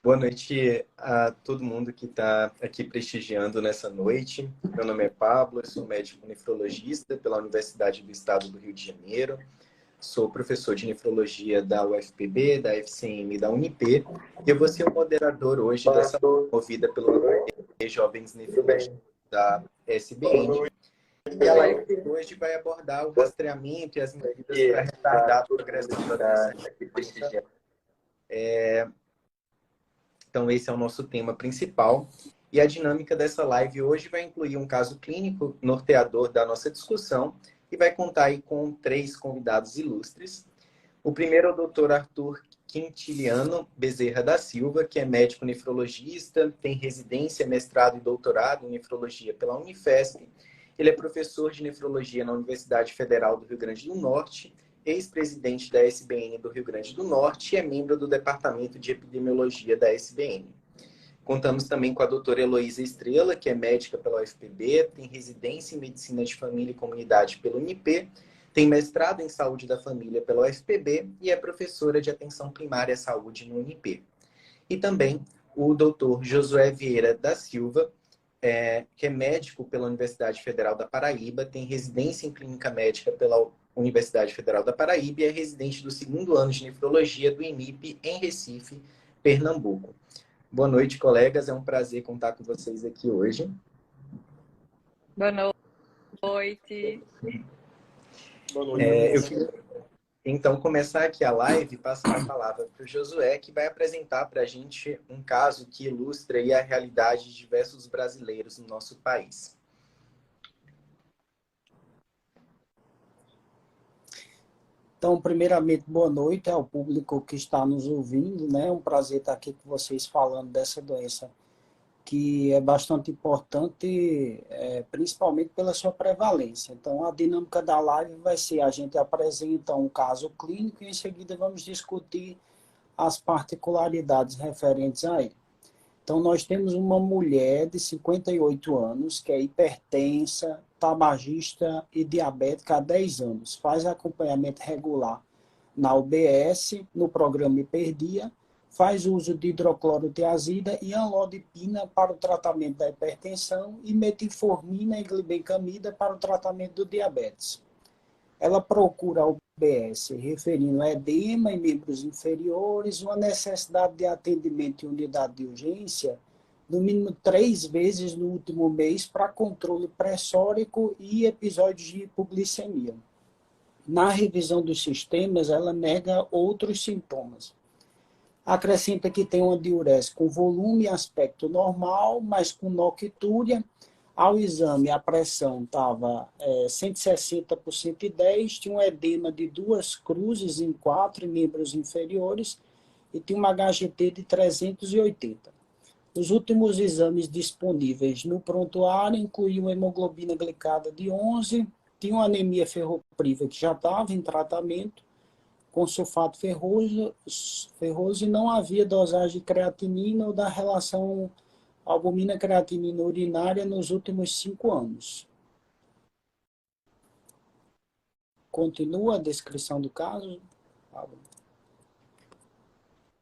Boa noite a todo mundo que está aqui prestigiando nessa noite. Meu nome é Pablo, eu sou médico nefrologista pela Universidade do Estado do Rio de Janeiro. Sou professor de nefrologia da UFPB, da FCM e da Unip. E eu vou ser o moderador hoje dessa movida pelo Jovens Nefrologistas da SBN. E a live de hoje vai abordar o rastreamento e as medidas para retardar a progressão da doença. Então, esse é o nosso tema principal. E a dinâmica dessa live hoje vai incluir um caso clínico norteador da nossa discussão e vai contar aí com 3 convidados ilustres. O primeiro é o Dr. Arthur Quintiliano Bezerra da Silva, que é médico nefrologista, tem residência, mestrado e doutorado em nefrologia pela Unifesp. Ele é professor de nefrologia na Universidade Federal do Rio Grande do Norte, ex-presidente da SBN do Rio Grande do Norte e é membro do Departamento de Epidemiologia da SBN. Contamos também com a doutora Heloísa Estrela, que é médica pela UFPB, tem residência em Medicina de Família e Comunidade pelo Unip, tem mestrado em Saúde da Família pela UFPB e é professora de Atenção Primária à Saúde no Unip. E também o doutor Josué Vieira da Silva, que é médico pela Universidade Federal da Paraíba, tem residência em Clínica Médica pela Universidade Federal da Paraíba e é residente do 2º ano de Nefrologia do INIP em Recife, Pernambuco. Boa noite, colegas. É um prazer contar com vocês aqui hoje. Boa noite. Boa noite. Eu queria, então, começar aqui a live, passar a palavra para o Josué, que vai apresentar para a gente um caso que ilustra aí a realidade de diversos brasileiros no nosso país. Então, primeiramente, boa noite ao público que está nos ouvindo, né? É um prazer estar aqui com vocês falando dessa doença, que é bastante importante, principalmente pela sua prevalência. Então, a dinâmica da live vai ser: a gente apresenta um caso clínico e, em seguida, vamos discutir as particularidades referentes a ele. Então, nós temos uma mulher de 58 anos, que é hipertensa, tabagista e diabética há 10 anos. Faz acompanhamento regular na UBS, no programa Hiperdia, faz uso de hidroclorotiazida e amlodipina para o tratamento da hipertensão e metformina e glibencamida para o tratamento do diabetes. Ela procura a UBS referindo edema em membros inferiores, uma necessidade de atendimento em unidade de urgência, no mínimo 3 vezes no último mês, para controle pressórico e episódios de hipoglicemia. Na revisão dos sistemas, ela nega outros sintomas. Acrescenta que tem uma diurese com volume e aspecto normal, mas com noctúria. Ao exame, a pressão estava 160 por 110, tinha um edema de 2 cruzes em 4 membros inferiores e tinha uma HGT de 380. Os últimos exames disponíveis no prontuário incluíam hemoglobina glicada de 11, tinha uma anemia ferropriva que já estava em tratamento com sulfato ferroso e não havia dosagem de creatinina ou da relação albumina-creatinina urinária nos últimos 5 anos. Continua a descrição do caso?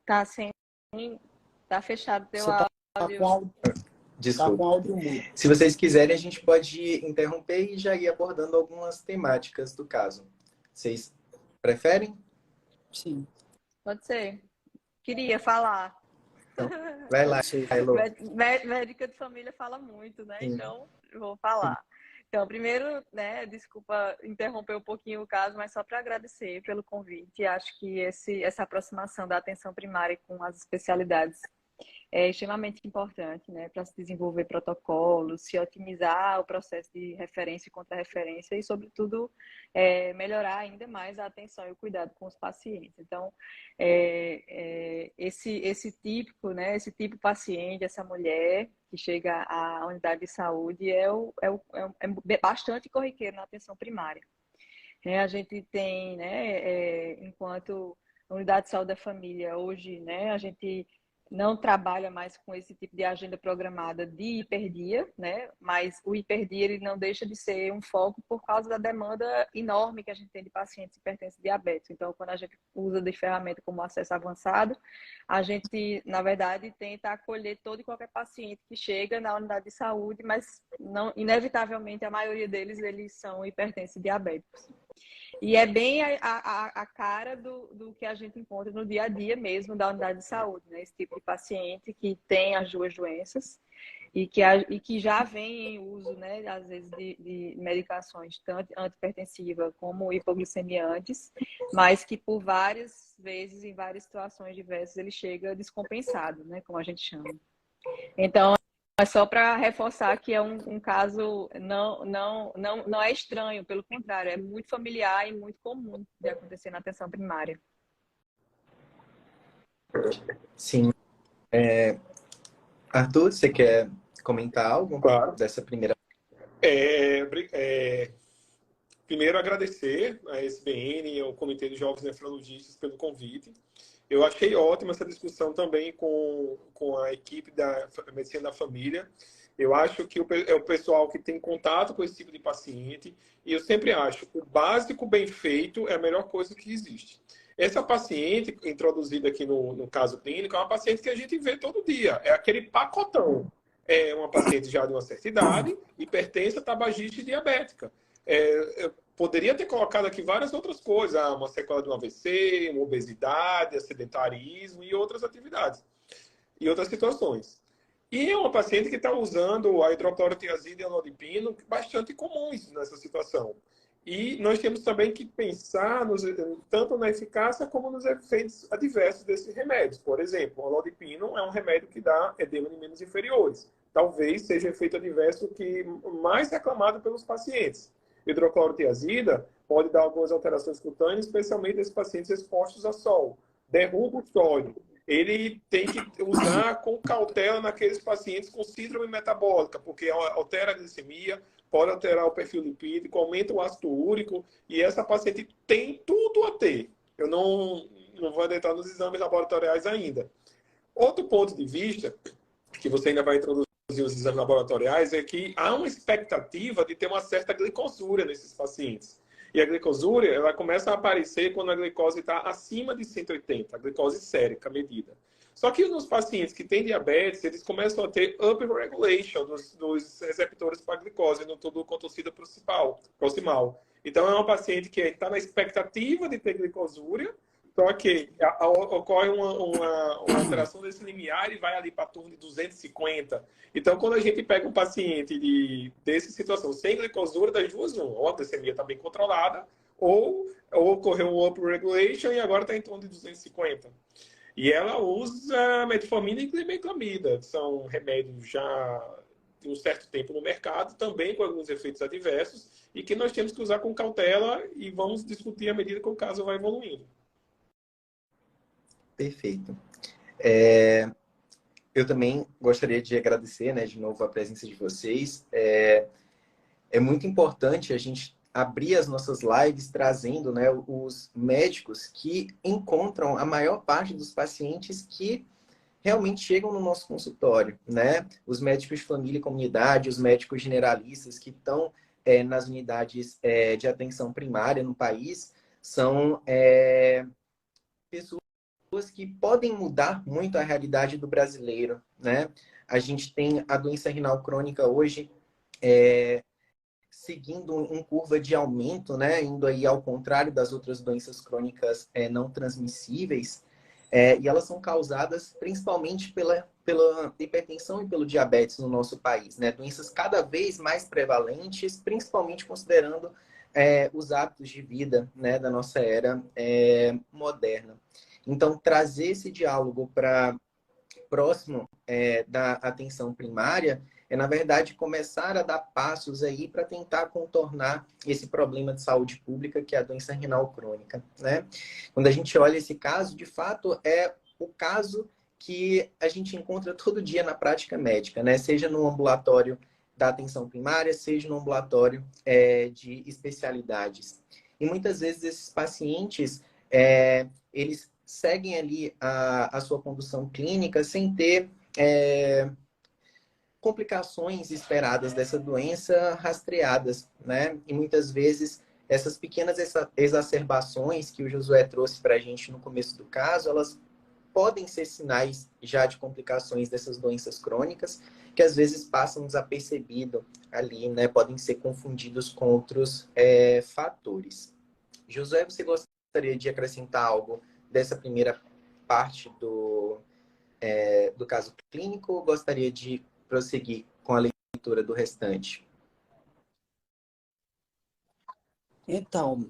Tá sem... Tá fechado teu Você áudio. Desculpa. Tá com áudio mudo. Se vocês quiserem, a gente pode interromper e já ir abordando algumas temáticas do caso. Vocês preferem? Sim. Pode ser. Queria falar. Então, vai lá, Elo. Médica de família fala muito, né? Sim. Então, eu vou falar. Então, primeiro, né, desculpa interromper um pouquinho o caso, mas só para agradecer pelo convite. Acho que essa aproximação da atenção primária com as especialidades é extremamente importante, né, para se desenvolver protocolos, se otimizar o processo de referência e contra-referência e, sobretudo, melhorar ainda mais a atenção e o cuidado com os pacientes. Então, esse tipo paciente, essa mulher que chega à unidade de saúde é bastante corriqueiro na atenção primária. A gente tem, né, enquanto unidade de saúde da família, hoje, né, a gente não trabalha mais com esse tipo de agenda programada de hiperdia, né? Mas o hiperdia ele não deixa de ser um foco por causa da demanda enorme que a gente tem de pacientes hipertensos e diabéticos. Então, quando a gente usa de ferramenta como acesso avançado, a gente, na verdade, tenta acolher todo e qualquer paciente que chega na unidade de saúde, mas não, inevitavelmente a maioria deles eles são hipertensos e diabéticos. E é bem a cara do que a gente encontra no dia a dia mesmo da unidade de saúde, né? Esse tipo de paciente que tem as duas doenças e que já vem em uso, né, às vezes, de medicações, tanto antihipertensiva como hipoglicemiantes, mas que por várias vezes, em várias situações diversas, ele chega descompensado, né, como a gente chama. Então, é só para reforçar que é um caso não é estranho, pelo contrário, é muito familiar e muito comum de acontecer na atenção primária. Sim. Arthur, você quer comentar algo Claro. dessa primeira? Primeiro, agradecer a SBN e ao Comitê de Jovens Nefrologistas pelo convite. Eu achei ótima essa discussão também com a equipe da Medicina da Família. Eu acho que é o pessoal que tem contato com esse tipo de paciente. E eu sempre acho que o básico bem feito é a melhor coisa que existe. Essa paciente introduzida aqui no caso clínico é uma paciente que a gente vê todo dia. É aquele pacotão. É uma paciente já de uma certa idade, hipertensa, tabagista e diabética. Poderia ter colocado aqui várias outras coisas, uma sequela de um AVC, uma obesidade, sedentarismo e outras atividades, e outras situações. E é uma paciente que está usando a hidroclorotiazida e a nodipino bastante comuns nessa situação. E nós temos também que pensar tanto na eficácia como nos efeitos adversos desses remédios. Por exemplo, o nodipino é um remédio que dá edema de membros inferiores. Talvez seja o efeito adverso que mais reclamado pelos pacientes. Hidroclorotiazida pode dar algumas alterações cutâneas, especialmente nesses pacientes expostos a sol. Derruba o sódio. Ele tem que usar com cautela naqueles pacientes com síndrome metabólica, porque altera a glicemia, pode alterar o perfil lipídico, aumenta o ácido úrico, e essa paciente tem tudo a ter. Eu não vou adentrar nos exames laboratoriais ainda. Outro ponto de vista, que você ainda vai introduzir os exames laboratoriais, é que há uma expectativa de ter uma certa glicosúria nesses pacientes. E a glicosúria, ela começa a aparecer quando a glicose está acima de 180, a glicose sérica medida. Só que nos pacientes que têm diabetes, eles começam a ter upregulation dos receptores para glicose no tubo contorcida proximal. Então, é uma paciente que está na expectativa de ter glicosúria, só que ocorre uma alteração desse limiar e vai ali para a torno de 250. Então, quando a gente pega um paciente dessa situação sem glicosura, das duas, ou a glicemia está bem controlada, ou ocorreu um upregulation e agora está em torno de 250. E ela usa metformina e glibenclamida. São remédios já de um certo tempo no mercado, também com alguns efeitos adversos, e que nós temos que usar com cautela e vamos discutir à medida que o caso vai evoluindo. Perfeito. Eu também gostaria de agradecer, né, de novo a presença de vocês. É muito importante a gente abrir as nossas lives trazendo, né, os médicos que encontram a maior parte dos pacientes que realmente chegam no nosso consultório, né? Os médicos de família e comunidade, os médicos generalistas que estão nas unidades de atenção primária no país, são pessoas que podem mudar muito a realidade do brasileiro, né? A gente tem a doença renal crônica hoje seguindo um curva de aumento, né? Indo aí ao contrário das outras doenças crônicas não transmissíveis, e elas são causadas principalmente pela hipertensão e pelo diabetes no nosso país, né? Doenças cada vez mais prevalentes, principalmente considerando os hábitos de vida, né, da nossa era moderna. Então, trazer esse diálogo para próximo da atenção primária na verdade, começar a dar passos aí para tentar contornar esse problema de saúde pública que é a doença renal crônica, né? Quando a gente olha esse caso, de fato, é o caso que a gente encontra todo dia na prática médica, né? Seja no ambulatório da atenção primária, seja no ambulatório de especialidades. E muitas vezes esses pacientes, eles seguem ali a sua condução clínica sem ter complicações esperadas dessa doença rastreadas, né? E muitas vezes essas pequenas exacerbações que o Josué trouxe para a gente no começo do caso, elas podem ser sinais já de complicações dessas doenças crônicas, que às vezes passam desapercebido ali, né? Podem ser confundidos com outros fatores. Josué, você gostaria de acrescentar algo dessa primeira parte do caso clínico ou gostaria de prosseguir com a leitura do restante? Então,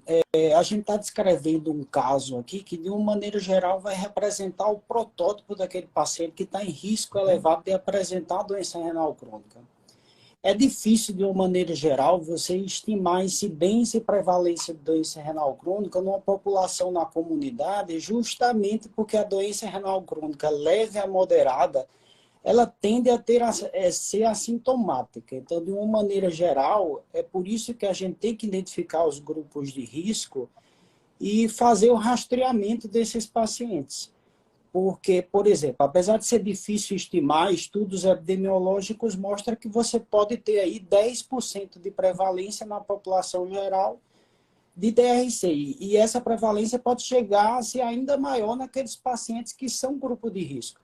a gente está descrevendo um caso aqui que, de uma maneira geral, vai representar o protótipo daquele paciente que está em risco elevado de apresentar a doença renal crônica. É difícil, de uma maneira geral, você estimar a incidência e prevalência de doença renal crônica numa população na comunidade, justamente porque a doença renal crônica leve a moderada, ela tende a ser assintomática. Então, de uma maneira geral, é por isso que a gente tem que identificar os grupos de risco e fazer o rastreamento desses pacientes. Porque, por exemplo, apesar de ser difícil estimar, estudos epidemiológicos mostram que você pode ter aí 10% de prevalência na população geral de DRC. E essa prevalência pode chegar a ser ainda maior naqueles pacientes que são grupo de risco.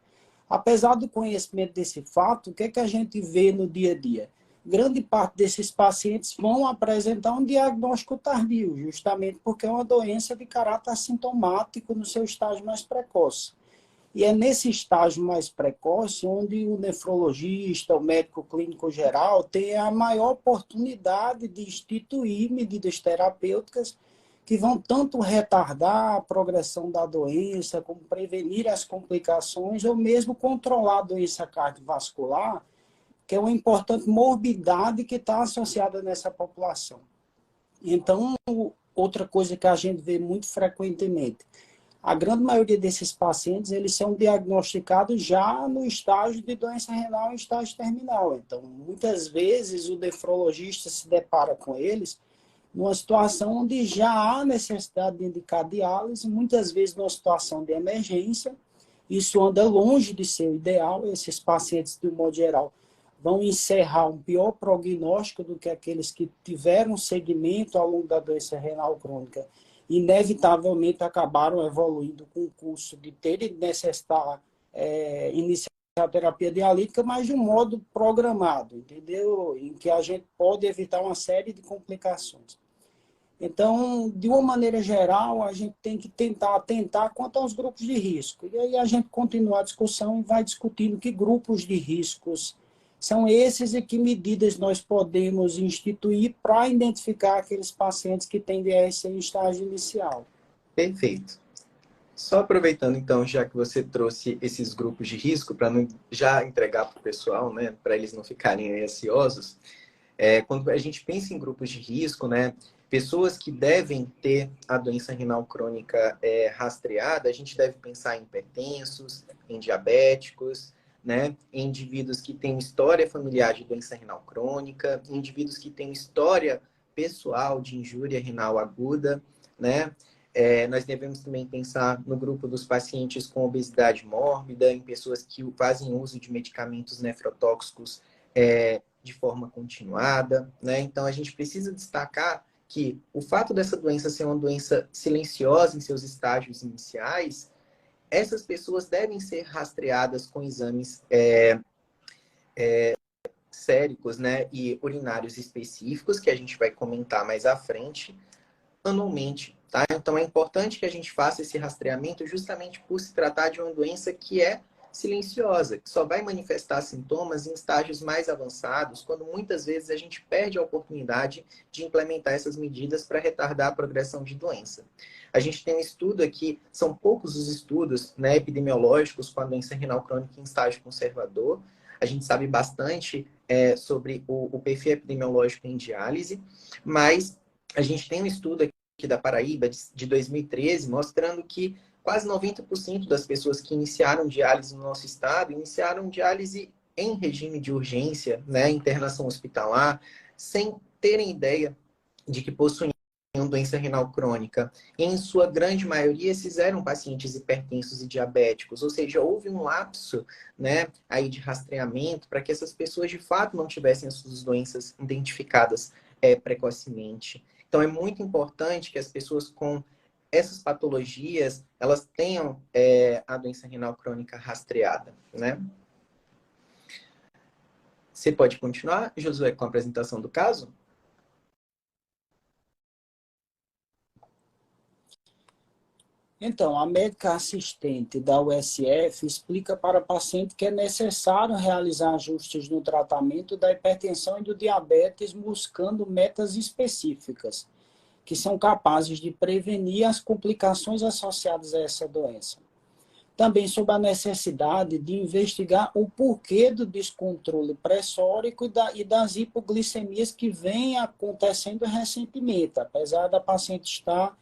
Apesar do conhecimento desse fato, o que é que a gente vê no dia a dia? Grande parte desses pacientes vão apresentar um diagnóstico tardio, justamente porque é uma doença de caráter assintomático no seu estágio mais precoce. E é nesse estágio mais precoce onde o nefrologista, o médico clínico geral, tem a maior oportunidade de instituir medidas terapêuticas que vão tanto retardar a progressão da doença, como prevenir as complicações, ou mesmo controlar a doença cardiovascular, que é uma importante morbidade que está associada nessa população. Então, outra coisa que a gente vê muito frequentemente, a grande maioria desses pacientes, eles são diagnosticados já no estágio de doença renal, em estágio terminal. Então, muitas vezes, o nefrologista se depara com eles numa situação onde já há necessidade de indicar diálise, muitas vezes numa situação de emergência. Isso anda longe de ser o ideal. Esses pacientes, de um modo geral, vão encerrar um pior prognóstico do que aqueles que tiveram segmento ao longo da doença renal crônica. Inevitavelmente acabaram evoluindo com o curso de ter de necessitar iniciar a terapia dialítica, mas de um modo programado, entendeu? Em que a gente pode evitar uma série de complicações. Então, de uma maneira geral, a gente tem que tentar atentar quanto aos grupos de risco. E aí a gente continua a discussão e vai discutindo que grupos de riscos são esses e que medidas nós podemos instituir para identificar aqueles pacientes que têm DRC em estágio inicial. Perfeito. Só aproveitando, então, já que você trouxe esses grupos de risco, para não já entregar para o pessoal, né, para eles não ficarem ansiosos, quando a gente pensa em grupos de risco, né, pessoas que devem ter a doença renal crônica rastreada, a gente deve pensar em hipertensos, em diabéticos, né, em indivíduos que têm história familiar de doença renal crônica, indivíduos que têm história pessoal de injúria renal aguda, né? Nós devemos também pensar no grupo dos pacientes com obesidade mórbida, em pessoas que fazem uso de medicamentos nefrotóxicos de forma continuada, né? Então, a gente precisa destacar que o fato dessa doença ser uma doença silenciosa em seus estágios iniciais, essas pessoas devem ser rastreadas com exames séricos, né, e urinários específicos, que a gente vai comentar mais à frente, anualmente. Tá? Então, é importante que a gente faça esse rastreamento justamente por se tratar de uma doença que é silenciosa, que só vai manifestar sintomas em estágios mais avançados, quando muitas vezes a gente perde a oportunidade de implementar essas medidas para retardar a progressão de doença. A gente tem um estudo aqui, são poucos os estudos, né, epidemiológicos com a doença renal crônica em estágio conservador. A gente sabe bastante sobre o perfil epidemiológico em diálise, mas a gente tem um estudo aqui da Paraíba, de 2013, mostrando que quase 90% das pessoas que iniciaram diálise no nosso estado, iniciaram diálise em regime de urgência, né, internação hospitalar, sem terem ideia de que possuem doença renal crônica, em sua grande maioria, esses eram pacientes hipertensos e diabéticos, ou seja, houve um lapso, né, aí de rastreamento para que essas pessoas de fato não tivessem as suas doenças identificadas precocemente. Então, é muito importante que as pessoas com essas patologias, elas tenham a doença renal crônica rastreada, né? Você pode continuar, Josué, com a apresentação do caso? Então, a médica assistente da USF explica para o paciente que é necessário realizar ajustes no tratamento da hipertensão e do diabetes buscando metas específicas, que são capazes de prevenir as complicações associadas a essa doença. Também sobre a necessidade de investigar o porquê do descontrole pressórico e das hipoglicemias que vem acontecendo recentemente, apesar da paciente estar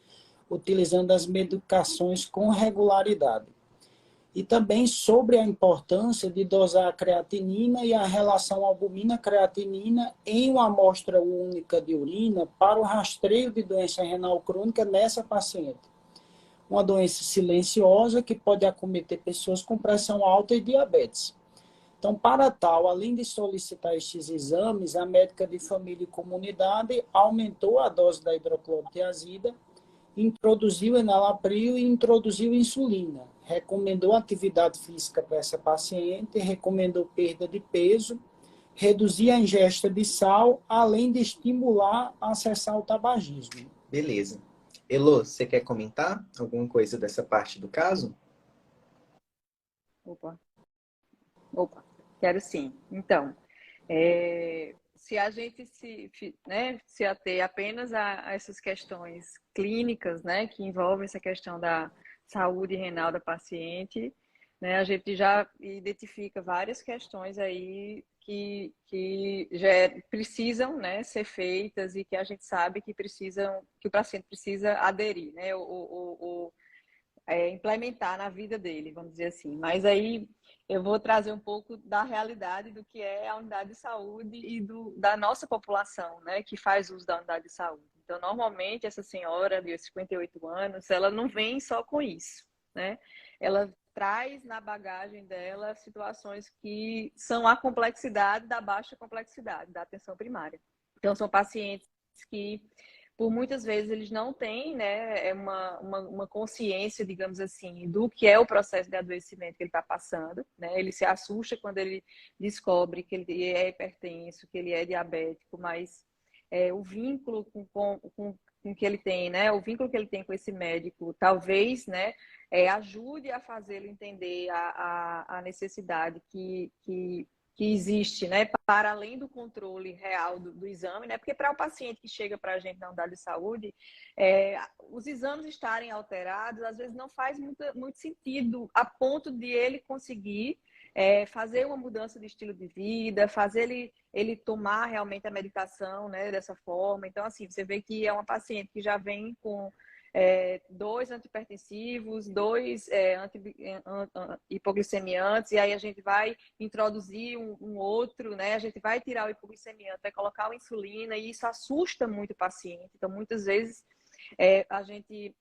utilizando as medicações com regularidade. E também sobre a importância de dosar a creatinina e a relação albumina-creatinina em uma amostra única de urina para o rastreio de doença renal crônica nessa paciente. Uma doença silenciosa que pode acometer pessoas com pressão alta e diabetes. Então, para tal, além de solicitar estes exames, a médica de família e comunidade aumentou a dose da hidroclorotiazida, introduziu enalapril e introduziu insulina. Recomendou atividade física para essa paciente, recomendou perda de peso, reduzir a ingesta de sal, além de estimular a cessar o tabagismo. Beleza. Elô, você quer comentar alguma coisa dessa parte do caso? Opa, quero sim. Então, se a gente se ater apenas a essas questões clínicas, né, que envolvem essa questão da saúde renal da paciente, né, a gente já identifica várias questões aí que já precisam, né, ser feitas e que a gente sabe que que o paciente precisa aderir, né, ou implementar na vida dele, vamos dizer assim. Mas aí eu vou trazer um pouco da realidade do que é a unidade de saúde e da nossa população, né, que faz uso da unidade de saúde. Então, normalmente, essa senhora de 58 anos, ela não vem só com isso, né? Ela traz na bagagem dela situações que são a complexidade da baixa complexidade da atenção primária. Então, são pacientes que por muitas vezes eles não têm, né, uma consciência, digamos assim, do que é o processo de adoecimento que ele está passando, né? Ele se assusta quando ele descobre que ele é hipertenso, que ele é diabético, mas o vínculo com que ele tem, né, o vínculo que ele tem com esse médico, talvez, né, ajude a fazê-lo entender a necessidade que existe, né, para além do controle real do exame, né, porque para o paciente que chega para a gente na unidade de saúde, os exames estarem alterados, às vezes não faz muito sentido a ponto de ele conseguir fazer uma mudança de estilo de vida, fazer ele tomar realmente a medicação, né, dessa forma. Então, assim, você vê que é uma paciente que já vem com 2 antihipertensivos, 2 hipoglicemiantes, e aí a gente vai introduzir um outro, né? A gente vai tirar o hipoglicemiante, vai colocar a insulina, e isso assusta muito o paciente. Então, muitas vezes, a gente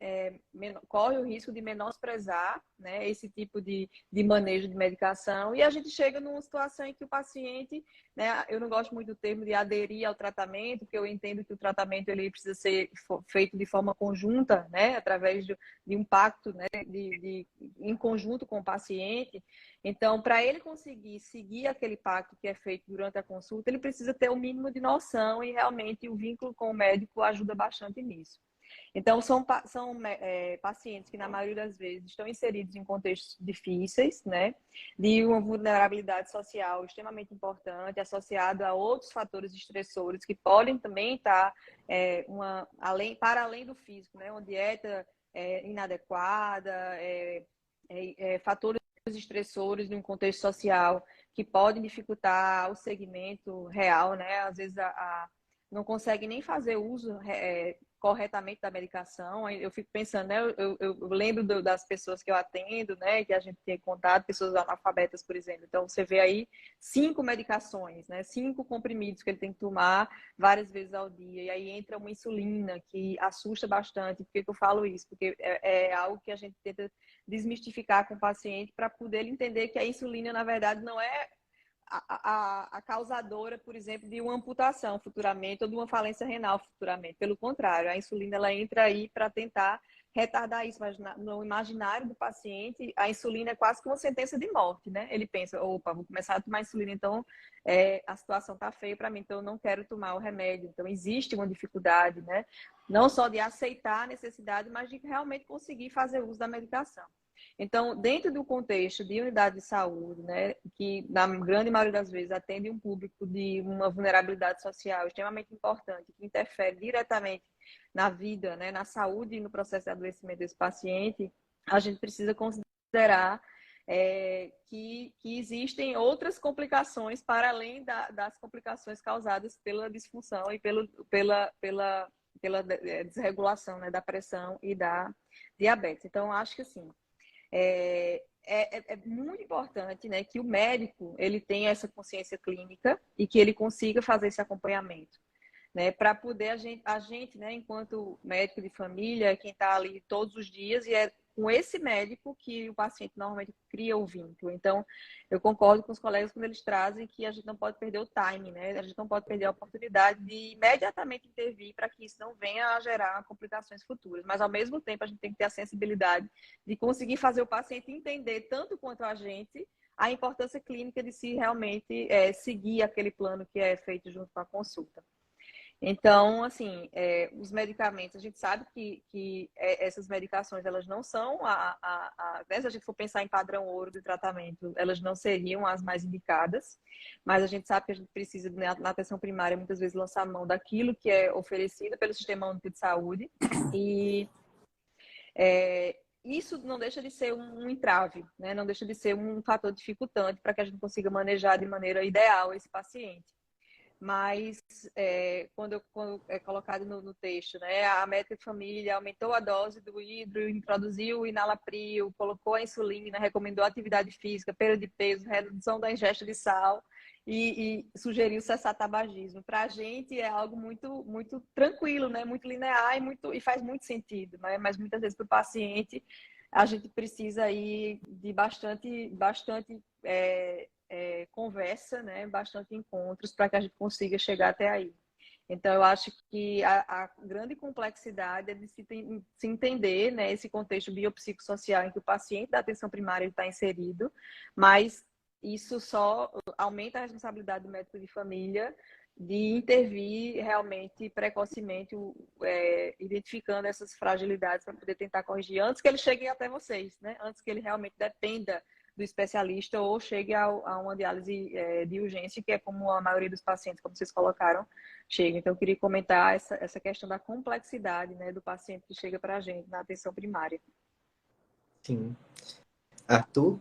corre o risco de menosprezar, né, esse tipo de manejo de medicação, e a gente chega numa situação em que o paciente, né, eu não gosto muito do termo de aderir ao tratamento, porque eu entendo que o tratamento ele precisa ser feito de forma conjunta, né, através de um pacto, né, em conjunto com o paciente. Então, para ele conseguir seguir aquele pacto que é feito durante a consulta, ele precisa ter o mínimo de noção, e realmente o vínculo com o médico ajuda bastante nisso. Então, são pacientes que, na maioria das vezes, estão inseridos em contextos difíceis, né? De uma vulnerabilidade social extremamente importante, associada a outros fatores estressores que podem também estar para além do físico, né? Uma dieta inadequada, fatores estressores de um contexto social que podem dificultar o segmento real, né? Às vezes não consegue nem fazer uso corretamente da medicação. Eu fico pensando, né? Eu lembro das pessoas que eu atendo, né? Que a gente tem contato, pessoas analfabetas, por exemplo. Então, você vê aí 5 medicações, né? 5 comprimidos que ele tem que tomar várias vezes ao dia. E aí entra uma insulina que assusta bastante. Por que eu falo isso? Porque é algo que a gente tenta desmistificar com o paciente para poder ele entender que a insulina, na verdade, não é a causadora, por exemplo, de uma amputação futuramente ou de uma falência renal futuramente. Pelo contrário, a insulina ela entra aí para tentar retardar isso, mas no imaginário do paciente, a insulina é quase que uma sentença de morte, né? Ele pensa, opa, vou começar a tomar insulina, então a situação está feia para mim, então eu não quero tomar o remédio. Então existe uma dificuldade, né? Não só de aceitar a necessidade, mas de realmente conseguir fazer uso da medicação. Então, dentro do contexto de unidade de saúde, né, que na grande maioria das vezes atende um público de uma vulnerabilidade social extremamente importante, que interfere diretamente na vida, né, na saúde e no processo de adoecimento desse paciente, a gente precisa considerar que existem outras complicações para além das complicações causadas pela disfunção e pela desregulação, né, da pressão e da diabetes. Então, acho que assim, é muito importante, né, que o médico ele tenha essa consciência clínica e que ele consiga fazer esse acompanhamento, né, para poder a gente, né, enquanto médico de família, quem está ali todos os dias, e é com esse médico que o paciente normalmente cria o vínculo. Então, eu concordo com os colegas quando eles trazem que a gente não pode perder o time, né? A gente não pode perder a oportunidade de imediatamente intervir para que isso não venha a gerar complicações futuras. Mas, ao mesmo tempo, a gente tem que ter a sensibilidade de conseguir fazer o paciente entender, tanto quanto a gente, a importância clínica de se realmente seguir aquele plano que é feito junto com a consulta. Então, assim, os medicamentos, a gente sabe que essas medicações, elas não são, né, se a gente for pensar em padrão ouro de tratamento, elas não seriam as mais indicadas, mas a gente sabe que a gente precisa, na atenção primária, muitas vezes lançar mão daquilo que é oferecido pelo Sistema Único de Saúde e isso não deixa de ser um entrave, né? Não deixa de ser um fator dificultante para que a gente consiga manejar de maneira ideal esse paciente. Mas, quando é colocado no texto, né, a médica de família aumentou a dose do hidro, introduziu o enalapril, colocou a insulina, recomendou atividade física, perda de peso, redução da ingesta de sal e sugeriu cessar tabagismo. Para a gente é algo muito, muito tranquilo, né, muito linear e faz muito sentido, né? Mas muitas vezes para o paciente a gente precisa aí de bastante conversa, né, bastante encontros para que a gente consiga chegar até aí. Então, eu acho que a grande complexidade é de se entender, né, esse contexto biopsicossocial em que o paciente da atenção primária está inserido, mas isso só aumenta a responsabilidade do médico de família de intervir realmente precocemente, identificando essas fragilidades para poder tentar corrigir antes que ele chegue até vocês, né? Antes que ele realmente dependa do especialista ou chegue a uma diálise de urgência, que é como a maioria dos pacientes, como vocês colocaram, chega. Então, eu queria comentar essa questão da complexidade, né, do paciente que chega para a gente na atenção primária. Sim. Arthur?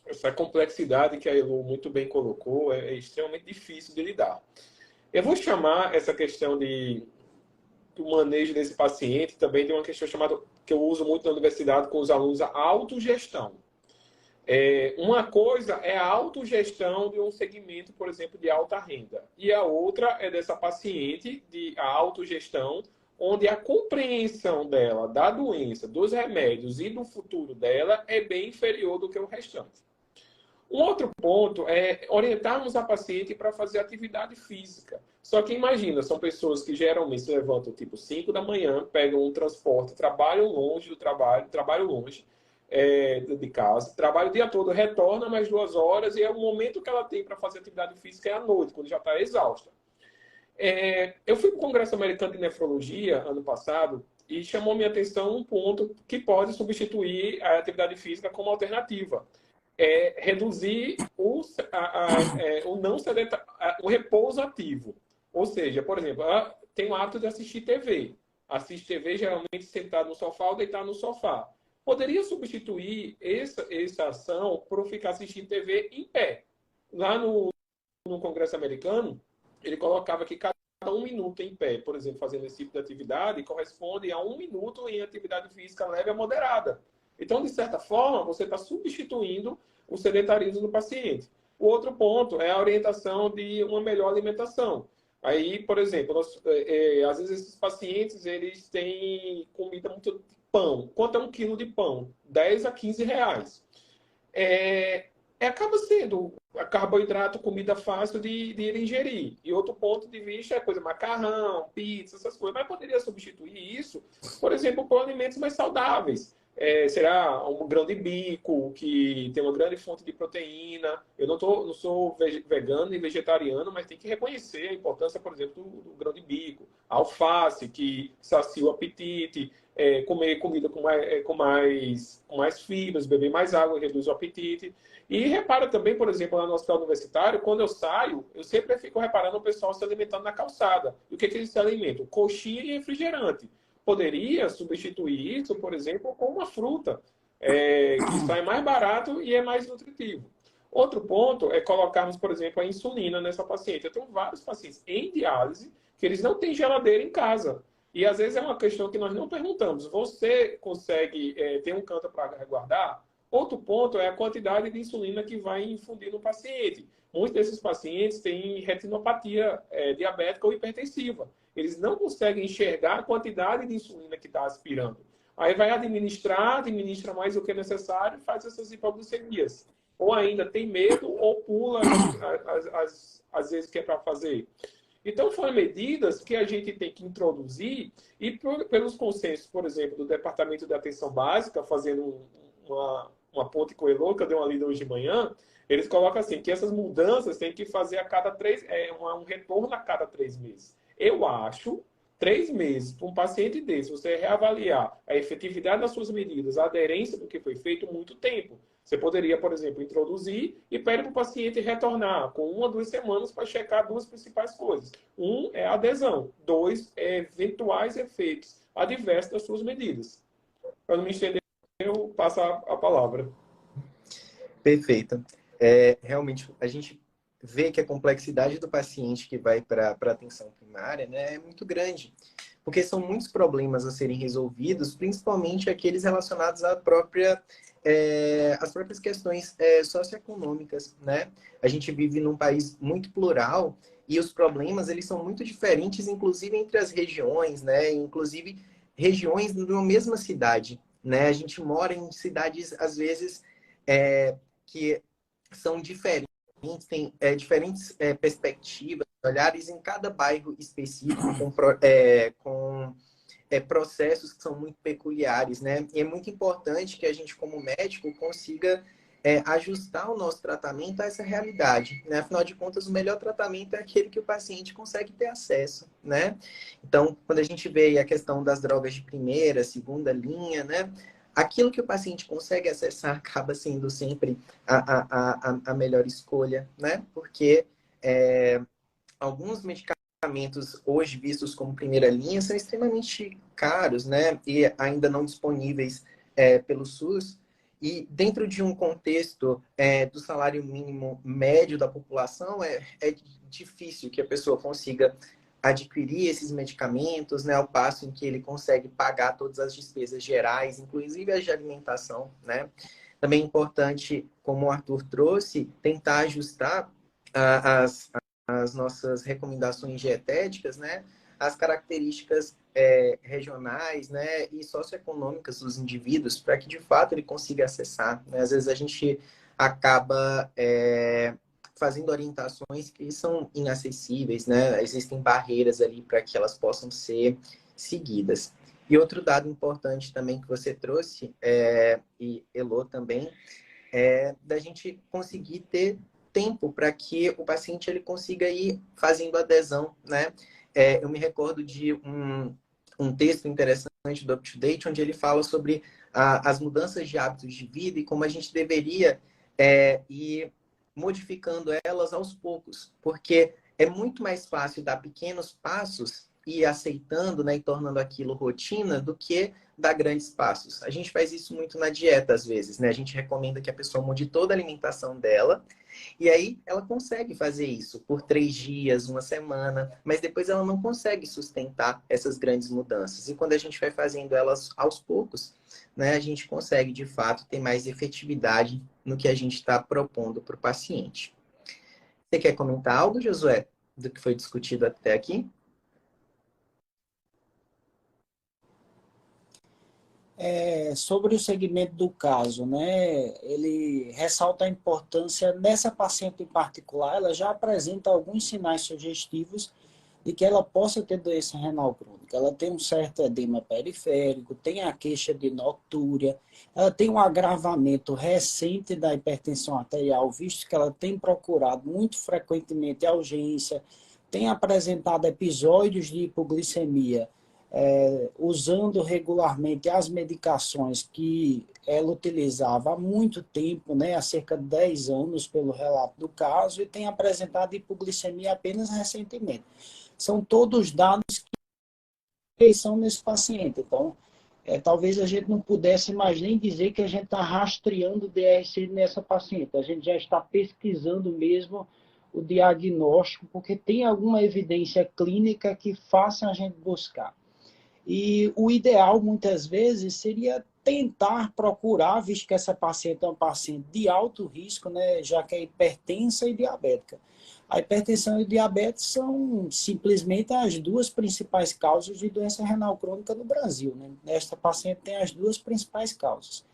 Essa complexidade que a Elu muito bem colocou é extremamente difícil de lidar. Eu vou chamar essa questão do manejo desse paciente também de uma questão chamada, que eu uso muito na universidade com os alunos, a autogestão. Uma coisa é a autogestão de um segmento, por exemplo, de alta renda. E a outra é dessa paciente, a autogestão, onde a compreensão dela da doença, dos remédios e do futuro dela é bem inferior do que o restante. Um outro ponto é orientarmos a paciente para fazer atividade física. Só que imagina, são pessoas que geralmente se levantam tipo 5 da manhã, pegam um transporte, trabalham longe do trabalho longe de casa, trabalham o dia todo, retorna mais 2 horas e é o momento que ela tem para fazer atividade física é à noite, quando já está exausta. Eu fui para o Congresso Americano de Nefrologia ano passado e chamou minha atenção um ponto que pode substituir a atividade física como alternativa. Reduzir o repouso ativo. Ou seja, por exemplo, ela tem o hábito de assistir TV. Assiste TV geralmente sentado no sofá ou deitado no sofá. Poderia substituir essa ação por ficar assistindo TV em pé. Lá no Congresso Americano, ele colocava que cada 1 minuto em pé, por exemplo, fazendo esse tipo de atividade, corresponde a 1 minuto em atividade física leve a moderada. Então, de certa forma, você está substituindo o sedentarismo do paciente. O outro ponto é a orientação de uma melhor alimentação. Aí, por exemplo, às vezes esses pacientes eles têm comida muito pão. Quanto é 1 quilo de pão? 10 a 15 reais. Acaba sendo carboidrato, comida fácil de ele ingerir. E outro ponto de vista é coisa macarrão, pizza, essas coisas. Mas poderia substituir isso, por exemplo, por alimentos mais saudáveis. Será um grão de bico, que tem uma grande fonte de proteína. Eu não sou vegano e vegetariano, mas tem que reconhecer a importância, por exemplo, do grão de bico. A alface, que sacia o apetite. Comer comida com mais fibras, beber mais água, reduz o apetite. E repara também, por exemplo, lá no hospital universitário, quando eu saio, eu sempre fico reparando o pessoal se alimentando na calçada. E o que eles se alimentam? Coxinha e refrigerante. Poderia substituir isso, por exemplo, com uma fruta, que sai mais barato e é mais nutritivo. Outro ponto é colocarmos, por exemplo, a insulina nessa paciente. Eu tenho vários pacientes em diálise que eles não têm geladeira em casa. E às vezes é uma questão que nós não perguntamos. Você consegue ter um canto para resguardar? Outro ponto é a quantidade de insulina que vai infundir no paciente. Muitos desses pacientes têm retinopatia diabética ou hipertensiva. Eles não conseguem enxergar a quantidade de insulina que está aspirando. Aí vai administra mais do que é necessário e faz essas hipoglicemias. Ou ainda tem medo ou pula às vezes que é para fazer. Então, foram medidas que a gente tem que introduzir e pelos consensos, por exemplo, do Departamento de Atenção Básica, fazendo uma ponte com o Elô, que eu dei uma lida hoje de manhã, eles colocam assim, que essas mudanças tem que fazer a cada um retorno a cada 3 meses. Eu acho, 3 meses, para um paciente desse, você reavaliar a efetividade das suas medidas, a aderência do que foi feito, muito tempo. Você poderia, por exemplo, introduzir e pede para o paciente retornar com 1 a 2 semanas para checar 2 principais coisas. 1 é a adesão, 2 é eventuais efeitos adversos das suas medidas. Para não me estender, eu passo a palavra. Perfeito. Realmente, a gente vê que a complexidade do paciente que vai para a atenção primária, né, é muito grande, porque são muitos problemas a serem resolvidos, principalmente aqueles relacionados às próprias questões socioeconômicas, né? A gente vive num país muito plural e os problemas eles são muito diferentes, inclusive entre as regiões, né? Inclusive regiões de uma mesma cidade, né? A gente mora em cidades às vezes que são diferentes, tem diferentes perspectivas, olhares em cada bairro específico com processos que são muito peculiares, né? E é muito importante que a gente, como médico, consiga ajustar o nosso tratamento a essa realidade, né? Afinal de contas, o melhor tratamento é aquele que o paciente consegue ter acesso, né? Então, quando a gente vê a questão das drogas de primeira, segunda linha, né? Aquilo que o paciente consegue acessar acaba sendo sempre a melhor escolha, né? Porque alguns medicamentos hoje vistos como primeira linha são extremamente caros, né? E ainda não disponíveis pelo SUS. E dentro de um contexto do salário mínimo médio da população, é difícil que a pessoa consiga adquirir esses medicamentos, né, ao passo em que ele consegue pagar todas as despesas gerais, inclusive as de alimentação, né? Também é importante, como o Arthur trouxe, tentar ajustar as nossas recomendações dietéticas, né, às características regionais, né, e socioeconômicas dos indivíduos, para que de fato ele consiga acessar, né? Às vezes a gente acaba fazendo orientações que são inacessíveis, né? Existem barreiras ali para que elas possam ser seguidas. E outro dado importante também que você trouxe, e Elô também, da gente conseguir ter tempo para que o paciente ele consiga ir fazendo adesão, né? Eu me recordo de um texto interessante do UpToDate, onde ele fala sobre as mudanças de hábitos de vida e como a gente deveria ir modificando elas aos poucos, porque é muito mais fácil dar pequenos passos ir aceitando, né, e tornando aquilo rotina, do que dar grandes passos. A gente faz isso muito na dieta, às vezes, né? A gente recomenda que a pessoa mude toda a alimentação dela, e aí ela consegue fazer isso por 3 dias, uma semana, mas depois ela não consegue sustentar essas grandes mudanças. E quando a gente vai fazendo elas aos poucos, né, a gente consegue, de fato, ter mais efetividade no que a gente está propondo para o paciente. Você quer comentar algo, Josué, do que foi discutido até aqui? Sobre o segmento do caso, né, ele ressalta a importância nessa paciente em particular, ela já apresenta alguns sinais sugestivos de que ela possa ter doença renal crônica. Ela tem um certo edema periférico, tem a queixa de noctúria, ela tem um agravamento recente da hipertensão arterial, visto que ela tem procurado muito frequentemente a urgência, tem apresentado episódios de hipoglicemia, usando regularmente as medicações que ela utilizava há muito tempo, né, há cerca de 10 anos, pelo relato do caso, e tem apresentado hipoglicemia apenas recentemente. São todos dados que são nesse paciente. Então, talvez a gente não pudesse mais nem dizer que a gente está rastreando o DRC nessa paciente. A gente já está pesquisando mesmo o diagnóstico, porque tem alguma evidência clínica que faça a gente buscar. E o ideal, muitas vezes, seria tentar procurar, visto que essa paciente é uma paciente de alto risco, né, já que é hipertensa e diabética. A hipertensão e o diabetes são simplesmente as duas principais causas de doença renal crônica no Brasil, né? Esta paciente tem as duas principais causas.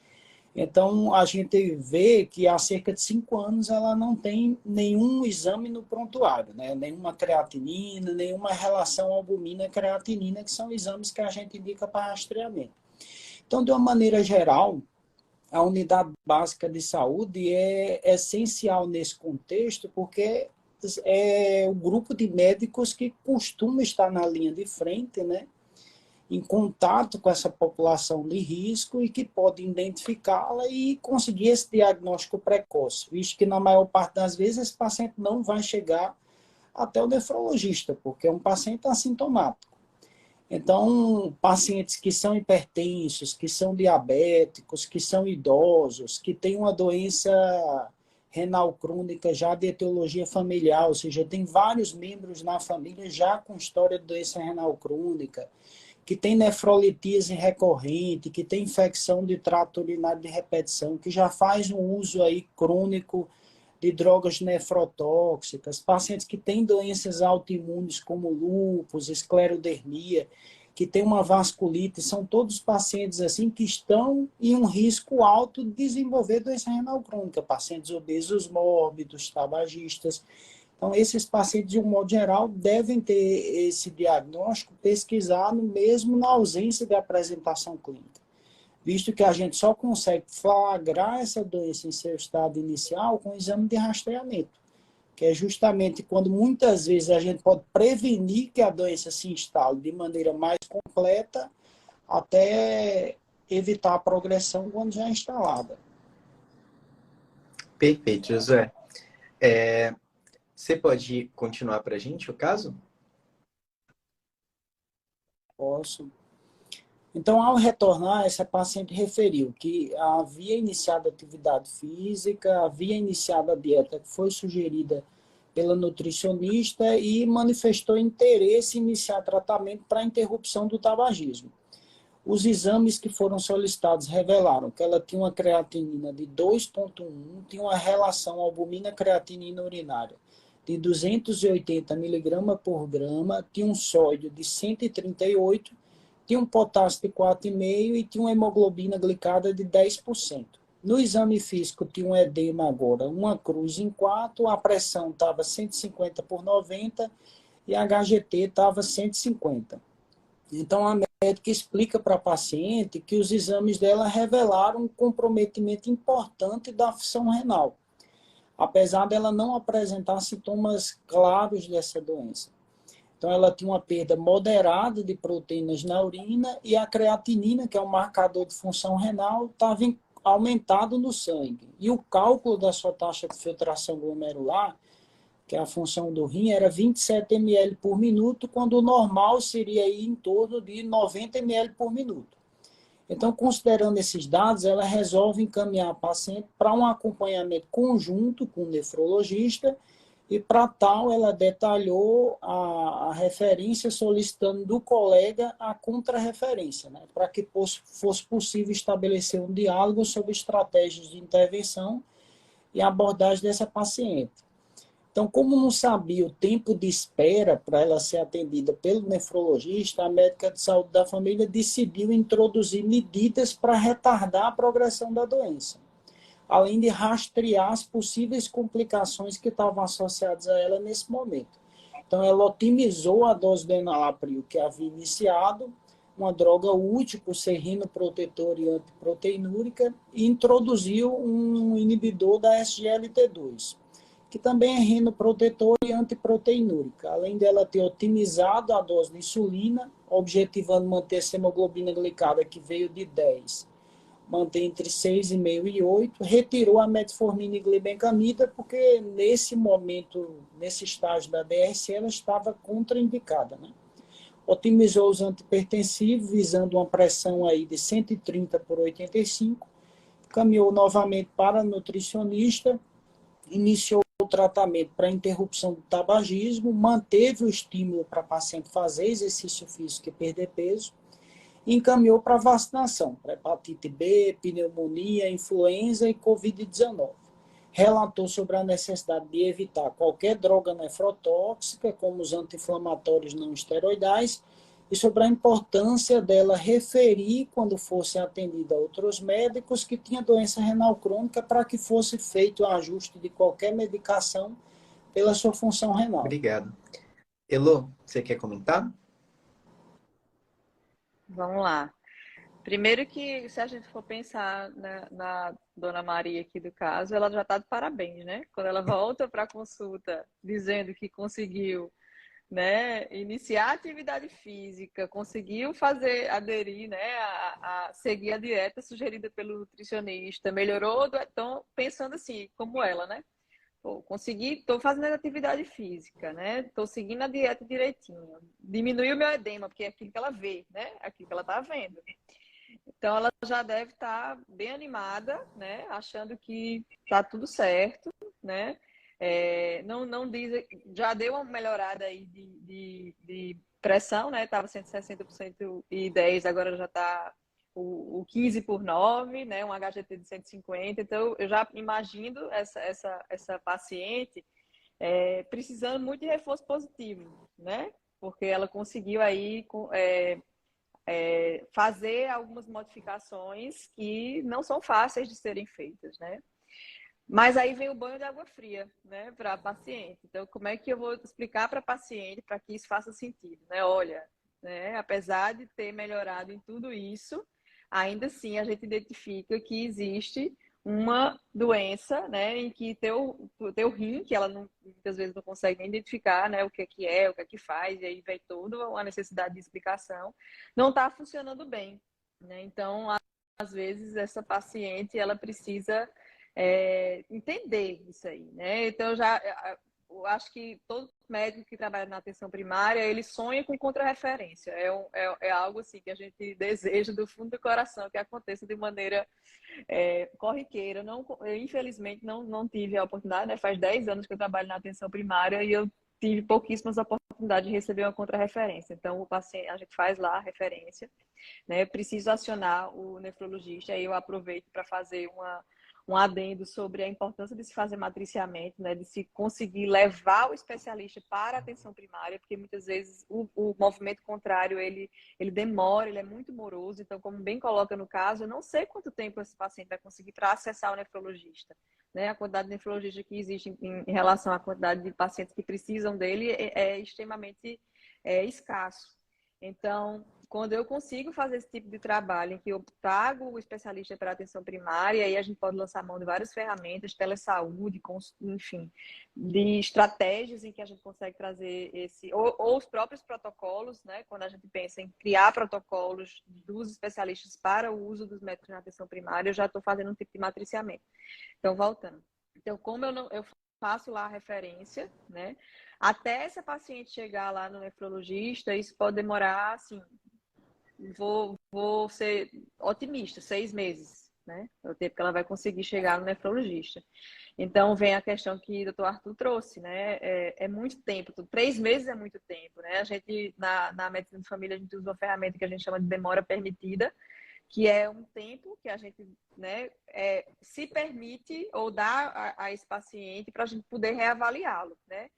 Então, a gente vê que há cerca de 5 anos ela não tem nenhum exame no prontuário, né? Nenhuma creatinina, nenhuma relação albumina-creatinina, que são exames que a gente indica para rastreamento. Então, de uma maneira geral, a unidade básica de saúde é essencial nesse contexto, porque é o grupo de médicos que costuma estar na linha de frente, né, em contato com essa população de risco e que pode identificá-la e conseguir esse diagnóstico precoce, visto que na maior parte das vezes esse paciente não vai chegar até o nefrologista, porque é um paciente assintomático. Então, pacientes que são hipertensos, que são diabéticos, que são idosos, que têm uma doença renal crônica já de etiologia familiar, ou seja, tem vários membros na família já com história de doença renal crônica, que tem nefrolitise recorrente, que tem infecção de trato urinário de repetição, que já faz um uso aí crônico de drogas nefrotóxicas, pacientes que têm doenças autoimunes como lúpus, esclerodermia, que tem uma vasculite, são todos pacientes assim que estão em um risco alto de desenvolver doença renal crônica, pacientes obesos mórbidos, tabagistas. Então, esses pacientes, de um modo geral, devem ter esse diagnóstico pesquisado mesmo na ausência de apresentação clínica, visto que a gente só consegue flagrar essa doença em seu estado inicial com o exame de rastreamento, que é justamente quando muitas vezes a gente pode prevenir que a doença se instale de maneira mais completa, até evitar a progressão quando já é instalada. Perfeito, Josué. Você pode continuar para a gente o caso? Posso. Então, ao retornar, essa paciente referiu que havia iniciado atividade física, havia iniciado a dieta que foi sugerida pela nutricionista e manifestou interesse em iniciar tratamento para interrupção do tabagismo. Os exames que foram solicitados revelaram que ela tinha uma creatinina de 2,1, tinha uma relação albumina-creatinina urinária de 280 mg por grama, tinha um sódio de 138, tinha um potássio de 4,5 e tinha uma hemoglobina glicada de 10%. No exame físico tinha um edema agora, uma cruz em 4, a pressão estava 150 por 90 e a HGT estava 150. Então a médica explica para a paciente que os exames dela revelaram um comprometimento importante da função renal, apesar dela não apresentar sintomas claros dessa doença. Então, ela tinha uma perda moderada de proteínas na urina e a creatinina, que é um marcador de função renal, estava aumentado no sangue. E o cálculo da sua taxa de filtração glomerular, que a função do rim era 27 ml por minuto, quando o normal seria aí em torno de 90 ml por minuto. Então, considerando esses dados, ela resolve encaminhar a paciente para um acompanhamento conjunto com o nefrologista e, para tal, ela detalhou a referência solicitando do colega a contrarreferência, né, para que fosse possível estabelecer um diálogo sobre estratégias de intervenção e abordagem dessa paciente. Então, como não sabia o tempo de espera para ela ser atendida pelo nefrologista, a médica de saúde da família decidiu introduzir medidas para retardar a progressão da doença, além de rastrear as possíveis complicações que estavam associadas a ela nesse momento. Então, ela otimizou a dose de enalapril que havia iniciado, uma droga útil por ser rinoprotetora e antiproteinúrica, e introduziu um inibidor da SGLT2, que também é rinoprotetora e antiproteinúrica, além dela ter otimizado a dose de insulina, objetivando manter essa hemoglobina glicada que veio de 10, manter entre 6,5 e 8, retirou a metformina e glibencamida, porque nesse momento, nesse estágio da DRC, ela estava contraindicada, né? Otimizou os antipertensivos, visando uma pressão aí de 130 por 85, caminhou novamente para a nutricionista, iniciou o tratamento para interrupção do tabagismo, manteve o estímulo para a paciente fazer exercício físico e perder peso, e encaminhou para vacinação, para hepatite B, pneumonia, influenza e Covid-19. Relatou sobre a necessidade de evitar qualquer droga nefrotóxica, como os anti-inflamatórios não esteroidais, e sobre a importância dela referir, quando fosse atendida a outros médicos que tinha doença renal crônica, para que fosse feito o ajuste de qualquer medicação pela sua função renal. Obrigado. Elô, você quer comentar? Vamos lá. Primeiro que, se a gente for pensar na Dona Maria aqui do caso, ela já está de parabéns, né? Quando ela volta para a consulta dizendo que conseguiu, né, iniciar a atividade física, conseguiu aderir, né, a seguir a dieta sugerida pelo nutricionista, melhorou, então, pensando assim, como ela, né? Estou fazendo atividade física, né? Estou seguindo a dieta direitinho. Diminuiu o meu edema, porque é aquilo que ela vê, né? Aquilo que ela está vendo. Então, ela já deve estar bem animada, né? Achando que está tudo certo, né? Não diz, já deu uma melhorada aí de pressão, né? Estava 160% e 10, agora já está o 15 por 9, né? Um HGT de 150. Então, eu já imagino essa paciente precisando muito de reforço positivo, né? Porque ela conseguiu aí fazer algumas modificações que não são fáceis de serem feitas, né? Mas aí vem o banho de água fria, né, para a paciente. Então, como é que eu vou explicar para a paciente para que isso faça sentido, né? Olha, né, apesar de ter melhorado em tudo isso, ainda assim a gente identifica que existe uma doença, né, em que teu rim, que ela muitas vezes não consegue nem identificar, né, o que é, o que faz, e aí vem toda uma necessidade de explicação, não está funcionando bem, né? Então, às vezes essa paciente ela precisa entender isso aí, né? Então eu acho que todo médico que trabalha na atenção primária, ele sonha com contrarreferência. É algo assim que a gente deseja do fundo do coração que aconteça de maneira corriqueira. Eu, infelizmente, não tive a oportunidade, né? Faz 10 anos que eu trabalho na atenção primária e eu tive pouquíssimas oportunidades de receber uma contrarreferência. Então, o paciente, a gente faz lá a referência, né? Preciso acionar o nefrologista, aí eu aproveito para fazer um adendo sobre a importância de se fazer matriciamento, né, de se conseguir levar o especialista para a atenção primária, porque muitas vezes o movimento contrário, ele demora, ele é muito moroso, então, como bem coloca no caso, eu não sei quanto tempo esse paciente vai conseguir para acessar o nefrologista, né, a quantidade de nefrologista que existe em relação à quantidade de pacientes que precisam dele é extremamente escasso. Então, quando eu consigo fazer esse tipo de trabalho, em que eu trago o especialista para a atenção primária, aí a gente pode lançar mão de várias ferramentas, telesaúde, enfim, de estratégias em que a gente consegue trazer ou os próprios protocolos, né? Quando a gente pensa em criar protocolos dos especialistas para o uso dos métodos na atenção primária, eu já estou fazendo um tipo de matriciamento. Então, voltando. Então, como eu faço lá a referência, né? Até essa paciente chegar lá no nefrologista, isso pode demorar, assim, vou ser otimista, 6 meses, né? É o tempo que ela vai conseguir chegar no nefrologista. Então, vem a questão que o doutor Arthur trouxe, né? É muito tempo, 3 meses é muito tempo, né? A gente, na medicina de família, a gente usa uma ferramenta que a gente chama de demora permitida, que é um tempo que a gente, né, se permite ou dá a esse paciente para a gente poder reavaliá-lo, né?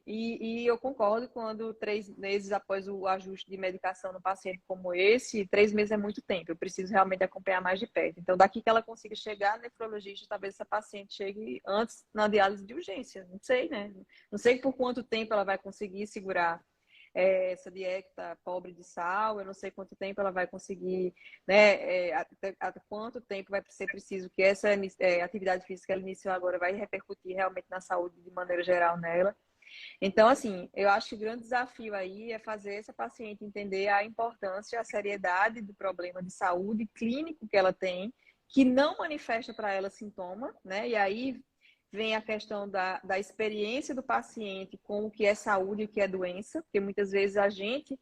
E eu concordo quando 3 meses após o ajuste de medicação no paciente como esse, 3 meses é muito tempo, eu preciso realmente acompanhar mais de perto. Então, daqui que ela consiga chegar no nefrologista, talvez essa paciente chegue antes na diálise de urgência, não sei, né? Não sei por quanto tempo ela vai conseguir segurar essa dieta pobre de sal, eu não sei quanto tempo ela vai conseguir, né, até quanto tempo vai ser preciso que essa atividade física que ela iniciou agora vai repercutir realmente na saúde de maneira geral nela. Então, assim, eu acho que o grande desafio aí é fazer essa paciente entender a importância, a seriedade do problema de saúde clínico que ela tem, que não manifesta para ela sintoma, né? E aí vem a questão da experiência do paciente com o que é saúde e o que é doença, porque muitas vezes a gente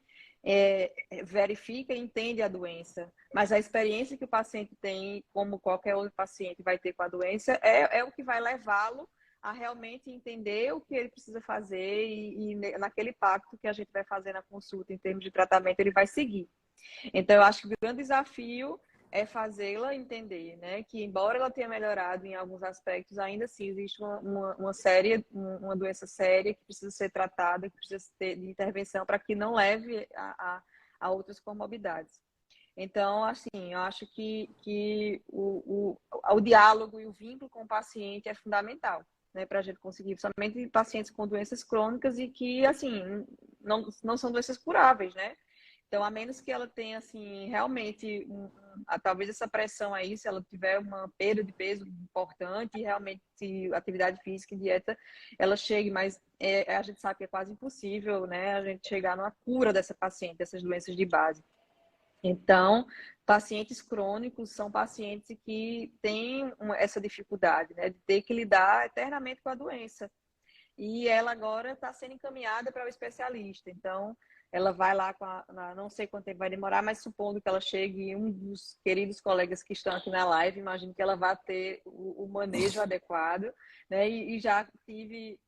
verifica e entende a doença, mas a experiência que o paciente tem, como qualquer outro paciente vai ter com a doença, é o que vai levá-lo a realmente entender o que ele precisa fazer e naquele pacto que a gente vai fazer na consulta em termos de tratamento, ele vai seguir. Então, eu acho que o grande desafio é fazê-la entender, né, que embora ela tenha melhorado em alguns aspectos, ainda assim existe uma doença séria que precisa ser tratada, que precisa ter de intervenção para que não leve a outras comorbidades. Então, assim, eu acho que o diálogo e o vínculo com o paciente é fundamental, né, para a gente conseguir, principalmente pacientes com doenças crônicas e que, assim, não são doenças curáveis, né? Então, a menos que ela tenha, assim, realmente, talvez essa pressão aí, se ela tiver uma perda de peso importante e realmente atividade física e dieta, ela chegue, mas a gente sabe que é quase impossível, né, a gente chegar numa cura dessa paciente, dessas doenças de base. Então, pacientes crônicos são pacientes que têm essa dificuldade, né, de ter que lidar eternamente com a doença. E ela agora está sendo encaminhada para o especialista. Então, ela vai lá não sei quanto tempo vai demorar, mas supondo que ela chegue, um dos queridos colegas que estão aqui na live, imagino que ela vai ter o manejo adequado, né? E já tive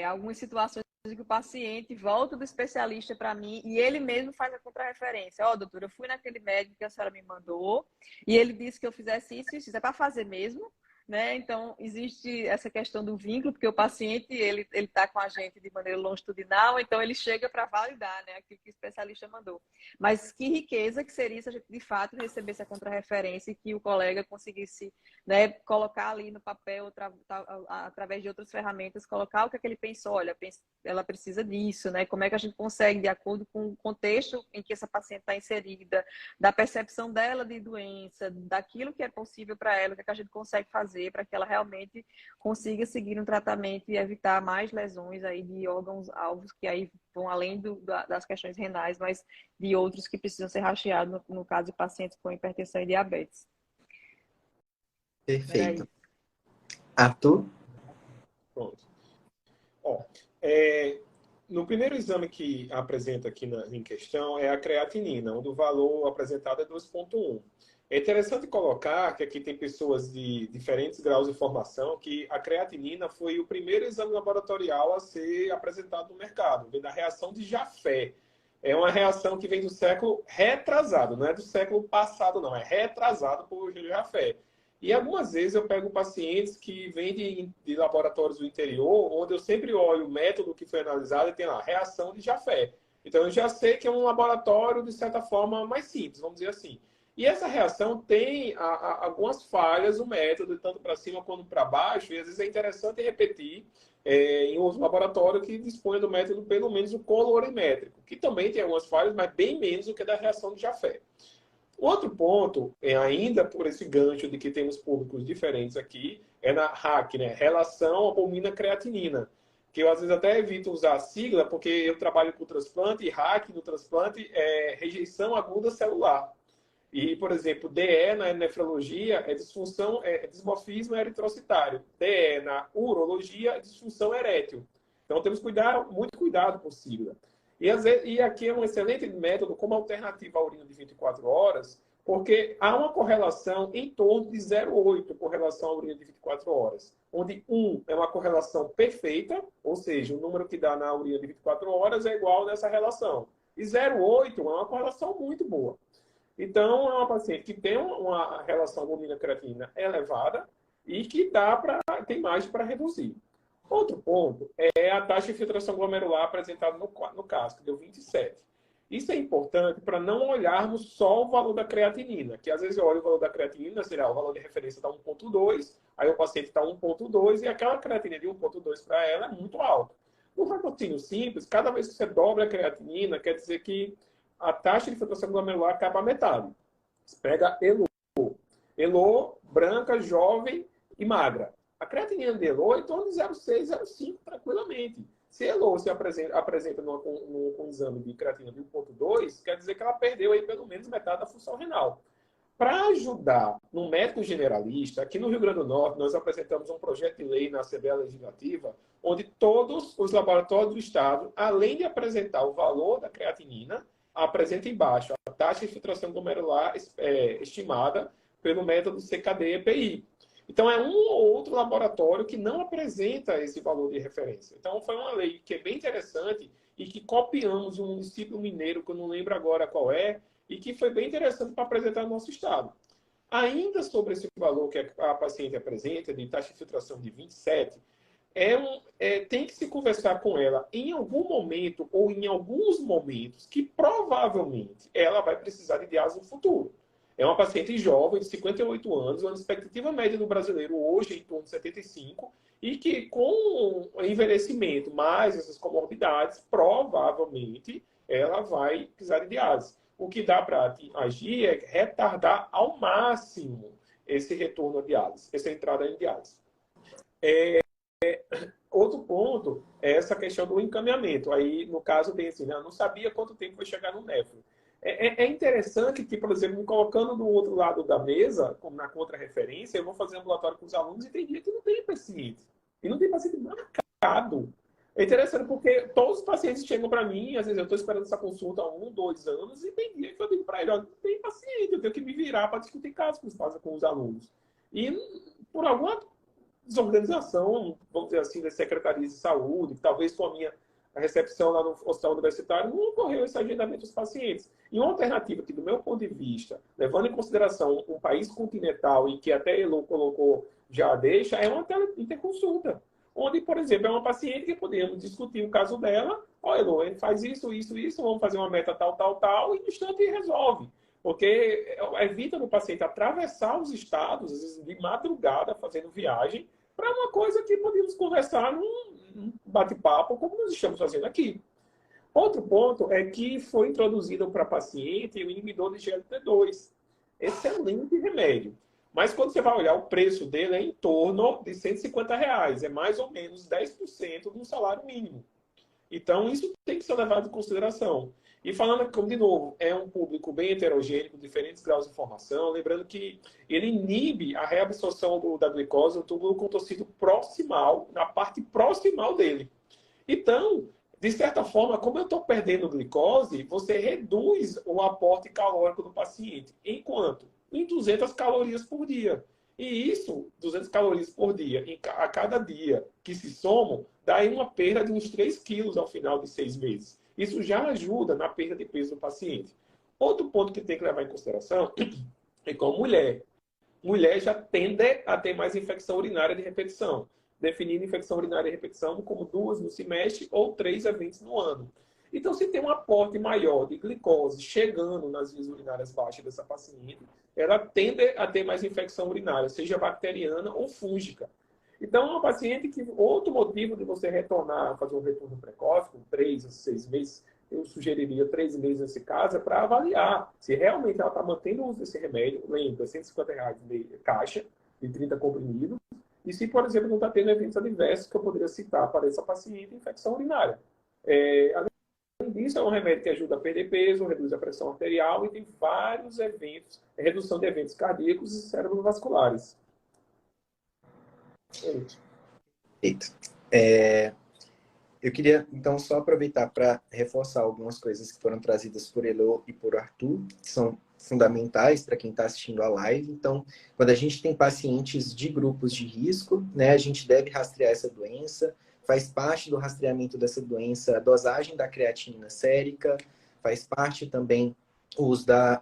algumas situações que o paciente volta do especialista para mim e ele mesmo faz a contrarreferência. Ó, doutora, eu fui naquele médico que a senhora me mandou e ele disse que eu fizesse isso e isso. É para fazer mesmo? Né? Então, existe essa questão do vínculo, porque o paciente ele está com a gente de maneira longitudinal, então ele chega para validar, né, aquilo que o especialista mandou. Mas que riqueza que seria se a gente, de fato, recebesse a contrarreferência e que o colega conseguisse, né, colocar ali no papel, através de outras ferramentas, colocar o que é que ele pensou. Olha, ela precisa disso, né? Como é que a gente consegue, de acordo com o contexto em que essa paciente está inserida, da percepção dela de doença, daquilo que é possível para ela, o que é que a gente consegue fazer para que ela realmente consiga seguir um tratamento e evitar mais lesões aí de órgãos-alvos que aí vão além das questões renais, mas de outros que precisam ser rastreados, no caso de pacientes com hipertensão e diabetes. Perfeito. Arthur? Pronto. Ó, no primeiro exame que apresenta aqui em questão é a creatinina, onde o valor apresentado é 2,1. É interessante colocar que aqui tem pessoas de diferentes graus de formação, que a creatinina foi o primeiro exame laboratorial a ser apresentado no mercado, vem da reação de Jaffe. É uma reação que vem do século retrasado, não é do século passado, não, é retrasado por Jaffe. E algumas vezes eu pego pacientes que vêm de laboratórios do interior, onde eu sempre olho o método que foi analisado e tem lá, reação de Jaffe. Então eu já sei que é um laboratório, de certa forma, mais simples, vamos dizer assim. E essa reação tem algumas falhas no método, tanto para cima quanto para baixo, e às vezes é interessante repetir em outro laboratório que dispõe do método, pelo menos o colorimétrico, que também tem algumas falhas, mas bem menos do que da reação de Jaffe. Outro ponto, ainda por esse gancho de que temos públicos diferentes aqui, é na RAC, né? Relação albumina-creatinina, que eu às vezes até evito usar a sigla, porque eu trabalho com transplante, e RAC no transplante é rejeição aguda celular. E, por exemplo, DE na nefrologia é disfunção, é dismorfismo eritrocitário. DE na urologia é disfunção erétil. Então, temos que cuidar, muito cuidado com sigla. E aqui é um excelente método como alternativa à urina de 24 horas, porque há uma correlação em torno de 0,8 com relação à urina de 24 horas, onde 1 é uma correlação perfeita, ou seja, o número que dá na urina de 24 horas é igual nessa relação. E 0,8 é uma correlação muito boa. Então, é uma paciente que tem uma relação urina-creatinina elevada e que tem margem para reduzir. Outro ponto é a taxa de filtração glomerular apresentada no caso, que deu 27. Isso é importante para não olharmos só o valor da creatinina, que às vezes eu olho o valor da creatinina, será o valor de referência está 1,2, aí o paciente está 1,2 e aquela creatinina de 1,2 para ela é muito alta. No raciocínio simples, cada vez que você dobra a creatinina, quer dizer que a taxa de filtração glomerular acaba a metade. Você pega Elo, branca, jovem e magra. A creatinina de Elo é em torno de 0,6, 0,5 tranquilamente. Se Elo se apresenta num exame de creatina de 1,2, quer dizer que ela perdeu aí pelo menos metade da função renal. Para ajudar no médico generalista, aqui no Rio Grande do Norte, nós apresentamos um projeto de lei na Assembleia Legislativa, onde todos os laboratórios do Estado, além de apresentar o valor da creatinina, apresenta embaixo a taxa de filtração glomerular estimada pelo método CKD-EPI. Então, é um ou outro laboratório que não apresenta esse valor de referência. Então, foi uma lei que é bem interessante e que copiamos um município mineiro, que eu não lembro agora qual é, e que foi bem interessante para apresentar no nosso estado. Ainda sobre esse valor que a paciente apresenta, de taxa de filtração de 27, tem que se conversar com ela em algum momento ou em alguns momentos que provavelmente ela vai precisar de diálise no futuro. É uma paciente jovem, de 58 anos, uma expectativa média do brasileiro hoje é em torno de 75, e que com o envelhecimento mais essas comorbidades, provavelmente ela vai precisar de diálise. O que dá para agir é retardar ao máximo esse retorno à diálise, essa entrada em diálise. Outro ponto é essa questão do encaminhamento. Aí, no caso, tem assim, né? Eu não sabia quanto tempo vai chegar no nefro. É interessante que, por exemplo, me colocando do outro lado da mesa, como na contra-referência, eu vou fazer ambulatório com os alunos e tem dia que não tem paciente. E não tem paciente marcado. É interessante porque todos os pacientes chegam para mim, às vezes eu estou esperando essa consulta há 1, 2 anos, e tem dia que eu digo para ele, não tem paciente, eu tenho que me virar para discutir casos com os alunos. E por alguma desorganização, vamos dizer assim, das secretarias de saúde, talvez com a recepção lá no hospital universitário, não ocorreu esse agendamento dos pacientes. E uma alternativa que, do meu ponto de vista, levando em consideração um país continental em que até Elo colocou já deixa, é uma interconsulta. Onde, por exemplo, é uma paciente que podemos discutir o caso dela, ó, Elo, ele faz isso, vamos fazer uma meta tal, e no instante resolve. Porque evita no paciente atravessar os estados, às vezes de madrugada, fazendo viagem, para uma coisa que podemos conversar num bate-papo, como nós estamos fazendo aqui. Outro ponto é que foi introduzido para paciente o inibidor de GLP-2. Excelente remédio. Mas quando você vai olhar, o preço dele é em torno de R$150. É mais ou menos 10% do salário mínimo. Então, isso tem que ser levado em consideração. E falando, como de novo, é um público bem heterogêneo, com diferentes graus de formação, lembrando que ele inibe a reabsorção da glicose no túbulo contorcido proximal, na parte proximal dele. Então, de certa forma, como eu estou perdendo glicose, você reduz o aporte calórico do paciente. Enquanto? Em 200 calorias por dia. E isso, 200 calorias por dia, a cada dia que se somam, dá aí uma perda de uns 3 quilos ao final de 6 meses. Isso já ajuda na perda de peso do paciente. Outro ponto que tem que levar em consideração é com a mulher. Mulher já tende a ter mais infecção urinária de repetição, definindo infecção urinária de repetição como 2 no semestre ou 3 eventos no ano. Então, se tem um aporte maior de glicose chegando nas vias urinárias baixas dessa paciente, ela tende a ter mais infecção urinária, seja bacteriana ou fúngica. Então, uma paciente que, outro motivo de você retornar, fazer um retorno precoce, com 3 a 6 meses, eu sugeriria 3 meses nesse caso, é para avaliar se realmente ela está mantendo o uso desse remédio. Lembra, R$150 de caixa, de 30 comprimidos, e se, por exemplo, não está tendo eventos adversos que eu poderia citar para essa paciente, infecção urinária. Além Isso é um remédio que ajuda a perder peso, reduz a pressão arterial e tem vários eventos, redução de eventos cardíacos e cerebrovasculares. Perfeito. Eu queria, então, só aproveitar para reforçar algumas coisas que foram trazidas por Elo e por Arthur, que são fundamentais para quem está assistindo a live. Então, quando a gente tem pacientes de grupos de risco, né, a gente deve rastrear essa doença. Faz parte do rastreamento dessa doença a dosagem da creatinina sérica, faz parte também o uso da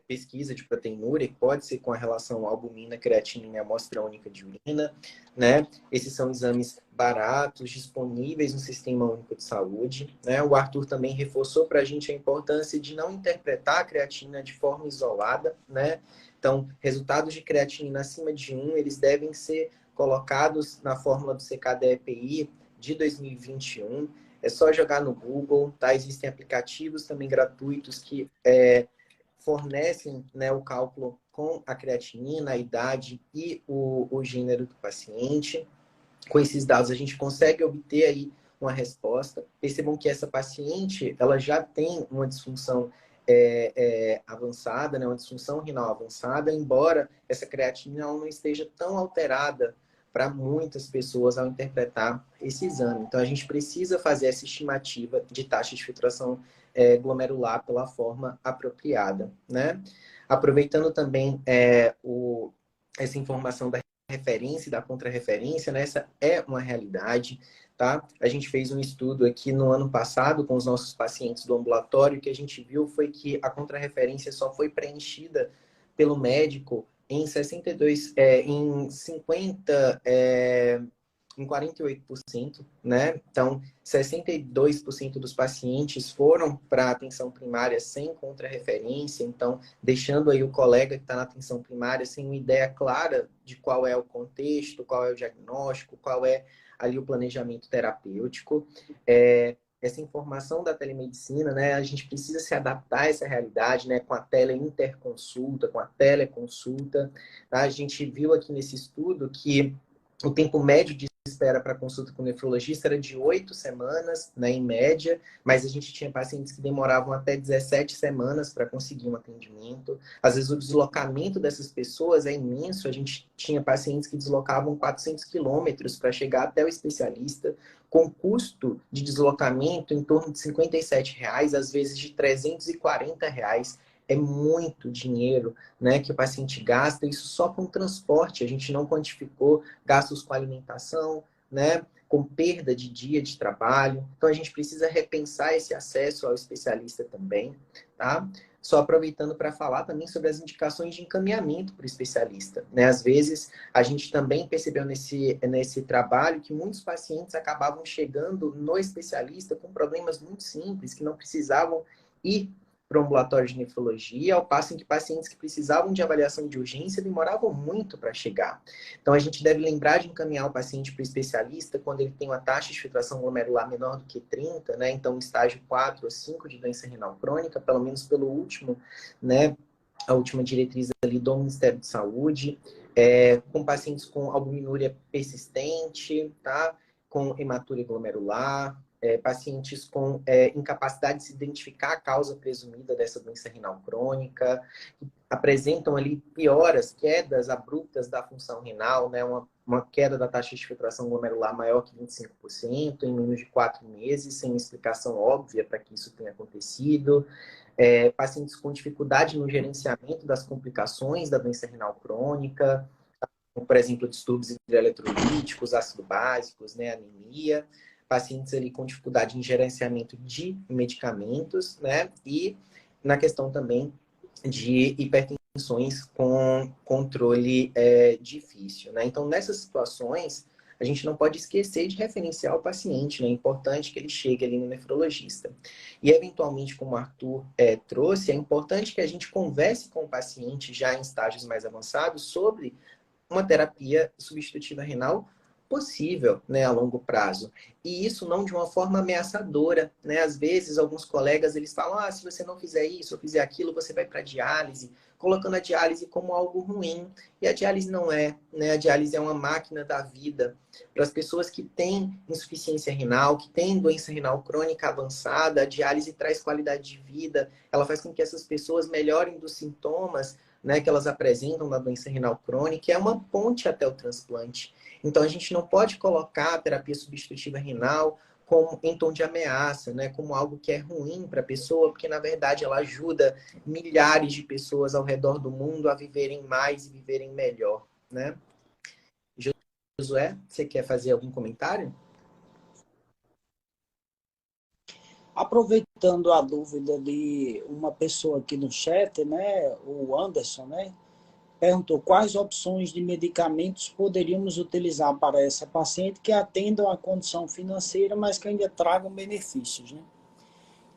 pesquisa de proteinúria, que pode ser com a relação albumina, creatinina e amostra única de urina, né? Esses são exames baratos, disponíveis no Sistema Único de Saúde, né? O Arthur também reforçou para a gente a importância de não interpretar a creatina de forma isolada, né? Então, resultados de creatinina acima de 1, eles devem ser colocados na fórmula do CKD-EPI de 2021. É só jogar no Google, tá? Existem aplicativos também gratuitos que fornecem, né, o cálculo com a creatinina, a idade e o gênero do paciente. Com esses dados, a gente consegue obter aí uma resposta. Percebam que essa paciente, ela já tem uma disfunção avançada, né, uma disfunção renal avançada, embora essa creatinina não esteja tão alterada para muitas pessoas ao interpretar esse exame. Então, a gente precisa fazer essa estimativa de taxa de filtração glomerular pela forma apropriada, né? Aproveitando também essa informação da referência e da contrarreferência, né? Essa é uma realidade, tá? A gente fez um estudo aqui no ano passado com os nossos pacientes do ambulatório, e que a gente viu foi que a contrarreferência só foi preenchida pelo médico em 62, em 50, em 48%, né? Então, 62% dos pacientes foram para a atenção primária sem contrarreferência, então, deixando aí o colega que está na atenção primária sem uma ideia clara de qual é o contexto, qual é o diagnóstico, qual é ali o planejamento terapêutico. Essa informação da telemedicina, né, a gente precisa se adaptar a essa realidade, né, com a teleinterconsulta, com a teleconsulta. Tá? A gente viu aqui nesse estudo que o tempo médio de espera para consulta com o nefrologista era de 8 semanas, né, em média, mas a gente tinha pacientes que demoravam até 17 semanas para conseguir um atendimento. Às vezes o deslocamento dessas pessoas é imenso, a gente tinha pacientes que deslocavam 400 quilômetros para chegar até o especialista, com custo de deslocamento em torno de R$ 57, às vezes de R$ 340. É muito dinheiro, né, que o paciente gasta, isso só com transporte. A gente não quantificou gastos com alimentação, né, com perda de dia de trabalho. Então, a gente precisa repensar esse acesso ao especialista também, tá? Só aproveitando para falar também sobre as indicações de encaminhamento para o especialista, né? Às vezes, a gente também percebeu nesse trabalho que muitos pacientes acabavam chegando no especialista com problemas muito simples, que não precisavam ir para o ambulatório de nefrologia, ao passo em que pacientes que precisavam de avaliação de urgência demoravam muito para chegar. Então, a gente deve lembrar de encaminhar o paciente para o especialista quando ele tem uma taxa de filtração glomerular menor do que 30, né? Então, estágio 4 ou 5 de doença renal crônica, pelo menos pelo último, né? A última diretriz ali do Ministério de Saúde, com pacientes com albuminúria persistente, tá? Com hematúria glomerular, pacientes com incapacidade de se identificar a causa presumida dessa doença renal crônica, apresentam ali pioras, quedas abruptas da função renal, né? Uma queda da taxa de filtração glomerular maior que 25% em menos de 4 meses, sem explicação óbvia para que isso tenha acontecido. Pacientes com dificuldade no gerenciamento das complicações da doença renal crônica, como, por exemplo, distúrbios hidroeletrolíticos, ácido básicos, né? Anemia. Pacientes ali com dificuldade em gerenciamento de medicamentos, né? E na questão também de hipertensões com controle difícil, né? Então, nessas situações, a gente não pode esquecer de referenciar o paciente, né? É importante que ele chegue ali no nefrologista. E, eventualmente, como o Arthur trouxe, é importante que a gente converse com o paciente já em estágios mais avançados sobre uma terapia substitutiva renal possível, né, a longo prazo. E isso não de uma forma ameaçadora, né? Às vezes, alguns colegas, eles falam, se você não fizer isso ou fizer aquilo, você vai para diálise. colocando a diálise como algo ruim. E a diálise não é, né? A diálise é uma máquina da vida. Para as pessoas que têm insuficiência renal, que têm doença renal crônica avançada, a diálise traz qualidade de vida, ela faz com que essas pessoas melhorem dos sintomas, né, que elas apresentam da doença renal crônica, e é uma ponte até o transplante. Então, a gente não pode colocar a terapia substitutiva renal como em tom de ameaça, né? Como algo que é ruim para a pessoa, porque na verdade ela ajuda milhares de pessoas ao redor do mundo a viverem mais e viverem melhor, né? Josué, você quer fazer algum comentário? Aproveitando a dúvida de uma pessoa aqui no chat, né, o Anderson, né, perguntou quais opções de medicamentos poderíamos utilizar para essa paciente que atendam à condição financeira, mas que ainda tragam benefícios, né?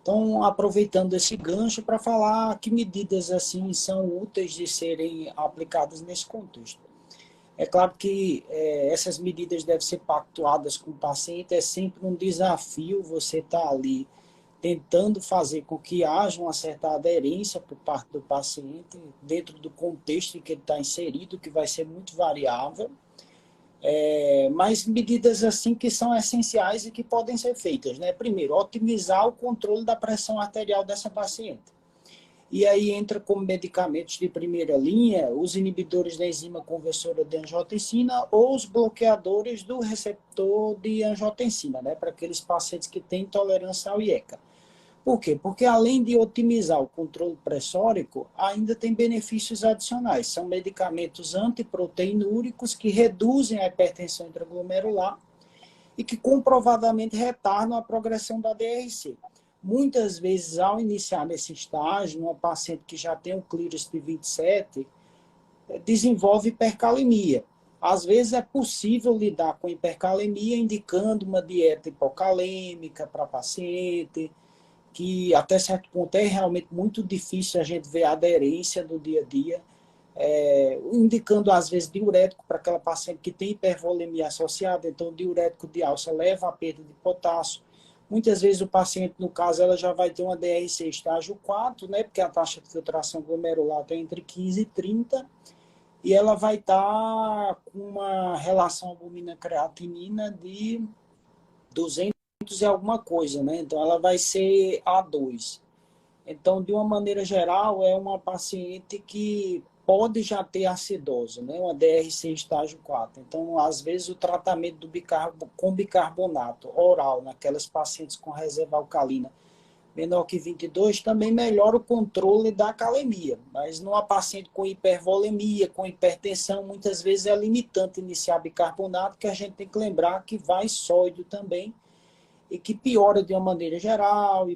Então, aproveitando esse gancho para falar que medidas assim são úteis de serem aplicadas nesse contexto. É claro que essas medidas devem ser pactuadas com o paciente, é sempre um desafio você estar ali tentando fazer com que haja uma certa aderência por parte do paciente dentro do contexto em que ele está inserido, que vai ser muito variável, mas medidas assim que são essenciais e que podem ser feitas, né? Primeiro, otimizar o controle da pressão arterial dessa paciente. E aí entra como medicamentos de primeira linha os inibidores da enzima conversora de angiotensina ou os bloqueadores do receptor de angiotensina, né? Para aqueles pacientes que têm intolerância ao IECA. Por quê? Porque além de otimizar o controle pressórico, ainda tem benefícios adicionais. São medicamentos antiproteinúricos que reduzem a hipertensão intraglomerular e que comprovadamente retardam a progressão da DRC. Muitas vezes, ao iniciar nesse estágio, uma paciente que já tem um clearance de 27, desenvolve hipercalemia. Às vezes é possível lidar com hipercalemia indicando uma dieta hipocalêmica para a paciente, que até certo ponto é realmente muito difícil a gente ver a aderência do dia a dia, indicando às vezes diurético para aquela paciente que tem hipervolemia associada, então o diurético de alça leva à perda de potássio. Muitas vezes o paciente, no caso, ela já vai ter uma DRC estágio 4, né, porque a taxa de filtração glomerular está entre 15 e 30, e ela vai estar com uma relação albumina-creatinina de 200 e alguma coisa, né? Então ela vai ser A2. Então, de uma maneira geral, é uma paciente que pode já ter acidose, né? Uma DRC estágio 4. Então, às vezes, o tratamento com bicarbonato oral naquelas pacientes com reserva alcalina menor que 22 também melhora o controle da calemia. Mas numa paciente com hipervolemia, com hipertensão, muitas vezes é limitante iniciar bicarbonato, que a gente tem que lembrar que vai sódio também, e que piora de uma maneira geral,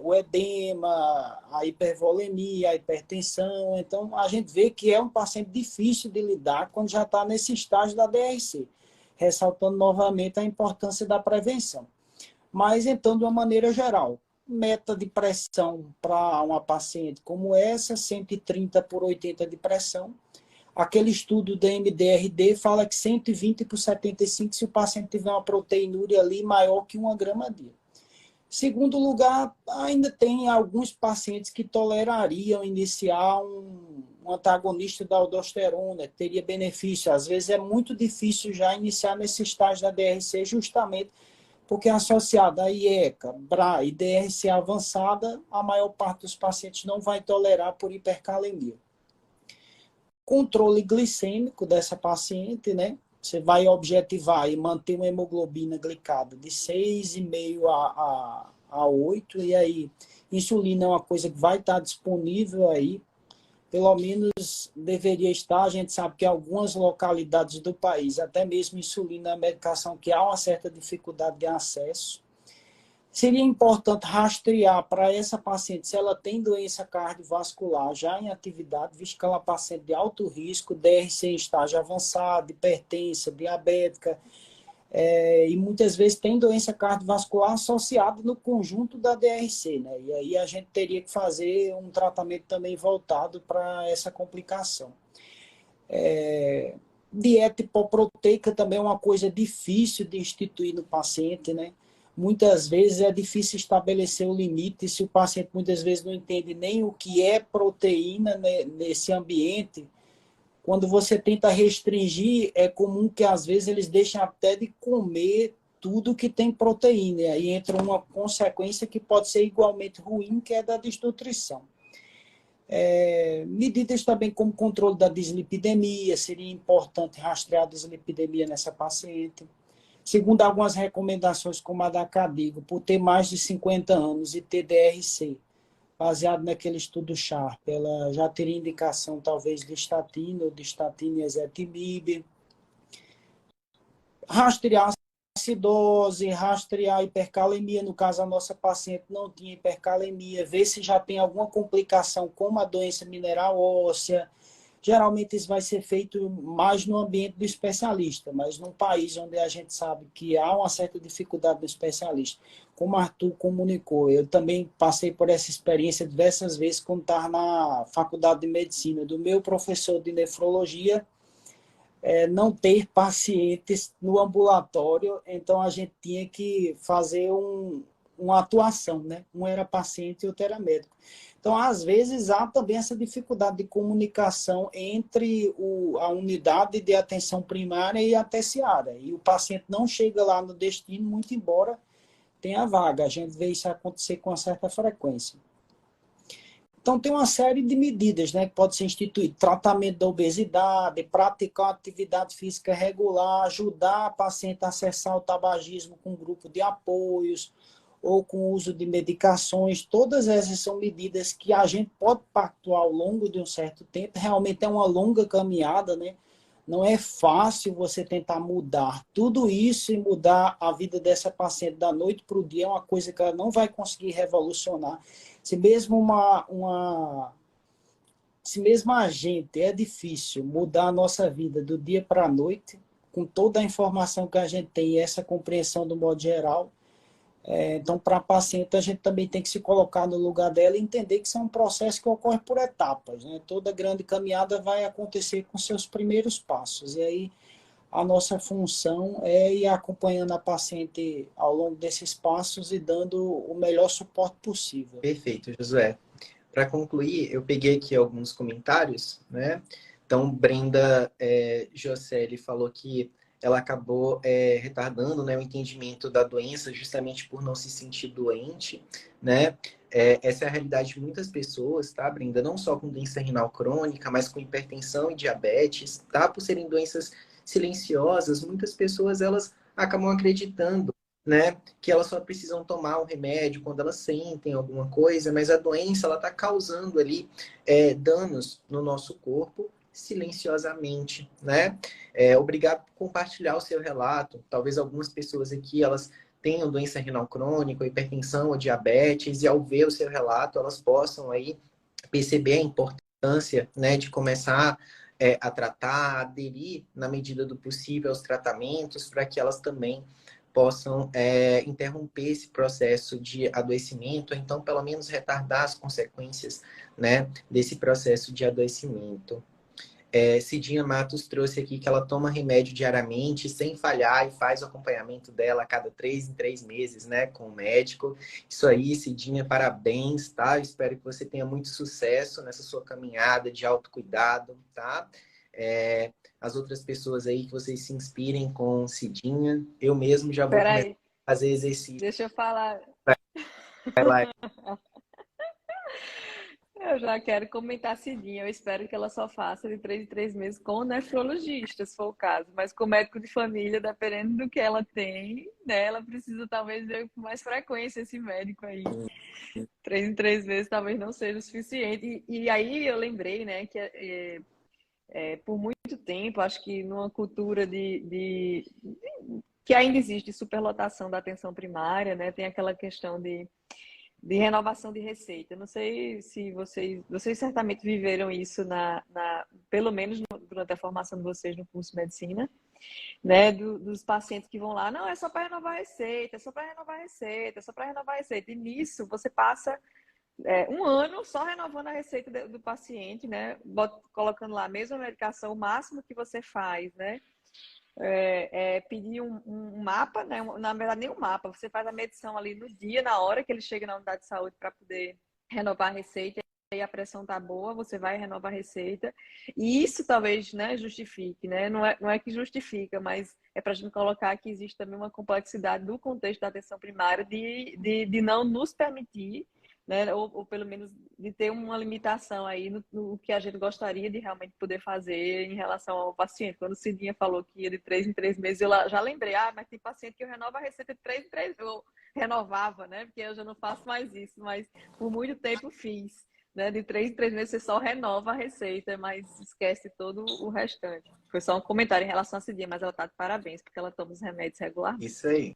o edema, a hipervolemia, a hipertensão. Então, a gente vê que é um paciente difícil de lidar quando já está nesse estágio da DRC, ressaltando novamente a importância da prevenção. Mas, então, de uma maneira geral, meta de pressão para uma paciente como essa, 130 por 80 de pressão. Aquele estudo da MDRD fala que 120 por 75 se o paciente tiver uma proteinúria ali maior que 1 grama dia. Segundo lugar, ainda tem alguns pacientes que tolerariam iniciar um antagonista da aldosterona, que teria benefício. Às vezes é muito difícil já iniciar nesse estágio da DRC, justamente porque associada a IECA, BRA e DRC avançada, a maior parte dos pacientes não vai tolerar por hipercalemia. Controle glicêmico dessa paciente, né? Você vai objetivar e manter uma hemoglobina glicada de 6,5 a 8, e aí insulina é uma coisa que vai estar disponível aí, pelo menos deveria estar. A gente sabe que em algumas localidades do país, até mesmo insulina é uma medicação que há uma certa dificuldade de acesso. Seria importante rastrear para essa paciente se ela tem doença cardiovascular já em atividade, visto que ela é uma paciente de alto risco, DRC em estágio avançado, hipertensa, diabética, e muitas vezes tem doença cardiovascular associada no conjunto da DRC, né? E aí a gente teria que fazer um tratamento também voltado para essa complicação. Dieta hipoproteica também é uma coisa difícil de instituir no paciente, né? muitas vezes é difícil estabelecer o limite se o paciente muitas vezes não entende nem o que é proteína nesse ambiente. Quando você tenta restringir, é comum que às vezes eles deixem até de comer tudo que tem proteína. E aí entra uma consequência que pode ser igualmente ruim, que é da desnutrição. Medidas também como controle da dislipidemia, seria importante rastrear a dislipidemia nessa paciente. Segundo algumas recomendações, como a da Cadigo, por ter mais de 50 anos e ter DRC, baseado naquele estudo Sharp, ela já teria indicação talvez de estatina ou de estatina e ezetimibe. Rastrear acidose, rastrear hipercalemia, no caso a nossa paciente não tinha hipercalemia, ver se já tem alguma complicação como a doença mineral óssea. Geralmente isso vai ser feito mais no ambiente do especialista, mas num país onde a gente sabe que há uma certa dificuldade do especialista, como o Arthur comunicou, eu também passei por essa experiência diversas vezes quando estava na faculdade de medicina, do meu professor de nefrologia, não ter pacientes no ambulatório, então a gente tinha que fazer uma atuação, né? Um era paciente e outro era médico. Então, às vezes, há também essa dificuldade de comunicação entre a unidade de atenção primária e a terciária. E o paciente não chega lá no destino, muito embora tenha vaga. A gente vê isso acontecer com uma certa frequência. Então, tem uma série de medidas, né, que pode ser instituído. Tratamento da obesidade, praticar atividade física regular, ajudar a paciente a acessar o tabagismo com um grupo de apoios, ou com o uso de medicações. Todas essas são medidas que a gente pode pactuar ao longo de um certo tempo. Realmente é uma longa caminhada, né? Não é fácil você tentar mudar tudo isso e mudar a vida dessa paciente da noite para o dia. É uma coisa que ela não vai conseguir revolucionar. Se mesmo se mesmo a gente é difícil mudar a nossa vida do dia para a noite, com toda a informação que a gente tem e essa compreensão do modo geral, então, para a paciente, a gente também tem que se colocar no lugar dela e entender que isso é um processo que ocorre por etapas, né? Toda grande caminhada vai acontecer com seus primeiros passos. E aí, a nossa função é ir acompanhando a paciente ao longo desses passos e dando o melhor suporte possível. Perfeito, Josué. Para concluir, eu peguei aqui alguns comentários, né? Então, Brenda Jocelyn falou que ela acabou retardando, né, o entendimento da doença justamente por não se sentir doente, né? Essa é a realidade de muitas pessoas, tá, Brenda? Não só com doença renal crônica, mas com hipertensão e diabetes, tá? Por serem doenças silenciosas, muitas pessoas, elas acabam acreditando, né, que elas só precisam tomar um remédio quando elas sentem alguma coisa, mas a doença, ela está causando ali danos no nosso corpo silenciosamente, né? Obrigado por compartilhar o seu relato. Talvez algumas pessoas aqui, elas tenham doença renal crônica, ou hipertensão ou diabetes, e ao ver o seu relato, elas possam aí perceber a importância, né, de começar a tratar, aderir na medida do possível aos tratamentos, para que elas também possam interromper esse processo de adoecimento, ou então pelo menos retardar as consequências, né, desse processo de adoecimento. Cidinha Matos trouxe aqui que ela toma remédio diariamente, sem falhar, e faz o acompanhamento dela a cada 3 em 3 meses, né, com o médico. Isso aí, Cidinha, parabéns, tá? Eu espero que você tenha muito sucesso nessa sua caminhada de autocuidado, tá? As outras pessoas aí, que vocês se inspirem com Cidinha. Eu mesmo já vou começar a fazer exercício. Deixa eu falar. Vai lá. Eu já quero comentar a Cidinha. Eu espero que ela só faça de 3 em 3 meses com o nefrologista, se for o caso. Mas com médico de família, dependendo do que ela tem, né? Ela precisa talvez ver com mais frequência esse médico aí. 3 em 3 meses talvez não seja o suficiente. E aí eu lembrei, né, que por muito tempo, acho que numa cultura que ainda existe superlotação da atenção primária, né? Tem aquela questão de renovação de receita. Não sei se vocês certamente viveram isso pelo menos durante a formação de vocês no curso de medicina, né? Dos pacientes que vão lá, não, é só para renovar a receita, é só para renovar a receita, é só para renovar a receita. E nisso você passa um ano só renovando a receita do paciente, né? Colocando lá a mesma medicação, o máximo que você faz, né? pedir um mapa, né? Na verdade, nem um mapa. Você faz a medição ali no dia, na hora que ele chega na unidade de saúde para poder renovar a receita. E a pressão tá boa, você vai renovar a receita. E isso talvez, né, justifique, né? Não é que justifica, mas é para a gente colocar que existe também uma complexidade do contexto da atenção primária de não nos permitir, né, ou pelo menos de ter uma limitação aí no que a gente gostaria de realmente poder fazer em relação ao paciente. Quando o Cidinha falou que ia de 3 em 3 meses, eu já lembrei, mas tem paciente que eu renovo a receita de 3 em 3 meses. Eu renovava, né? Porque eu já não faço mais isso, mas por muito tempo fiz. Né? De 3 em 3 meses você só renova a receita, mas esquece todo o restante. Foi só um comentário em relação a Cidinha, mas ela tá de parabéns, porque ela toma os remédios regularmente. Isso aí.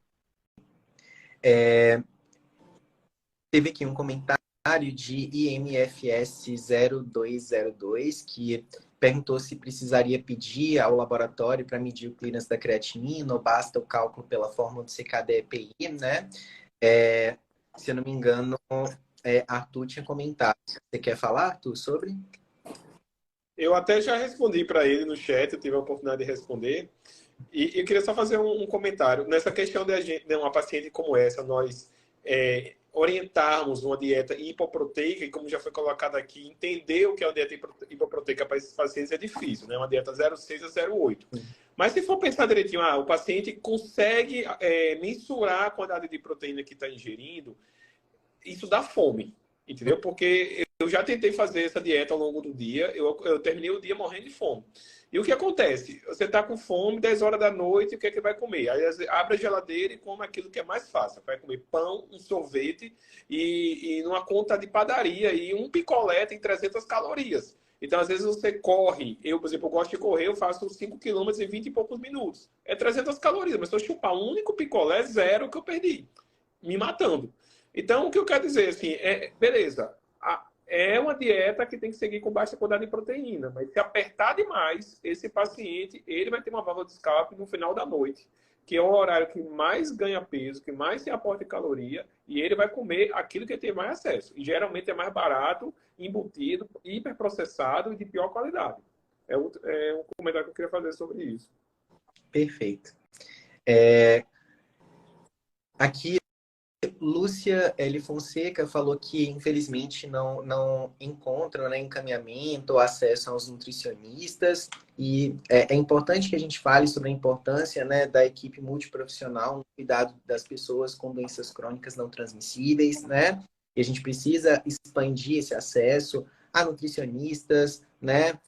Teve aqui um comentário de IMFS 0202, que perguntou se precisaria pedir ao laboratório para medir o clearance da creatinina, ou basta o cálculo pela fórmula do CKD-EPI, né? Se eu não me engano, Arthur tinha comentado. Você quer falar, Arthur, sobre? Eu até já respondi para ele no chat, eu tive a oportunidade de responder. E eu queria só fazer um comentário. Nessa questão de uma paciente como essa, nós orientarmos uma dieta hipoproteica, e como já foi colocado aqui, entender o que é uma dieta hipoproteica para esses pacientes é difícil, né? Uma dieta 0,6 a 0,8. Mas se for pensar direitinho, o paciente consegue mensurar a quantidade de proteína que está ingerindo, isso dá fome, entendeu? Porque eu já tentei fazer essa dieta ao longo do dia, eu terminei o dia morrendo de fome. E o que acontece? Você está com fome, 10 horas da noite, o que é que vai comer? Aí abre a geladeira e come aquilo que é mais fácil. Vai comer pão, um sorvete e numa conta de padaria. E um picolé tem 300 calorias. Então, às vezes, você corre. Eu, por exemplo, eu gosto de correr, eu faço 5 quilômetros em 20 e poucos minutos. É 300 calorias, mas se eu chupar um único picolé, zero que eu perdi. Me matando. Então, o que eu quero dizer, assim, beleza, é uma dieta que tem que seguir com baixa quantidade de proteína, mas se apertar demais, esse paciente, ele vai ter uma válvula de escape no final da noite, que é o horário que mais ganha peso, que mais se aporta em caloria, e ele vai comer aquilo que ele tem mais acesso. E geralmente é mais barato, embutido, hiperprocessado e de pior qualidade. É um comentário que eu queria fazer sobre isso. Perfeito. Aqui, Lúcia L. Fonseca falou que, infelizmente, não encontram, né, encaminhamento ou acesso aos nutricionistas. E é importante que a gente fale sobre a importância, né, da equipe multiprofissional no cuidado das pessoas com doenças crônicas não transmissíveis, né? E a gente precisa expandir esse acesso a nutricionistas, né?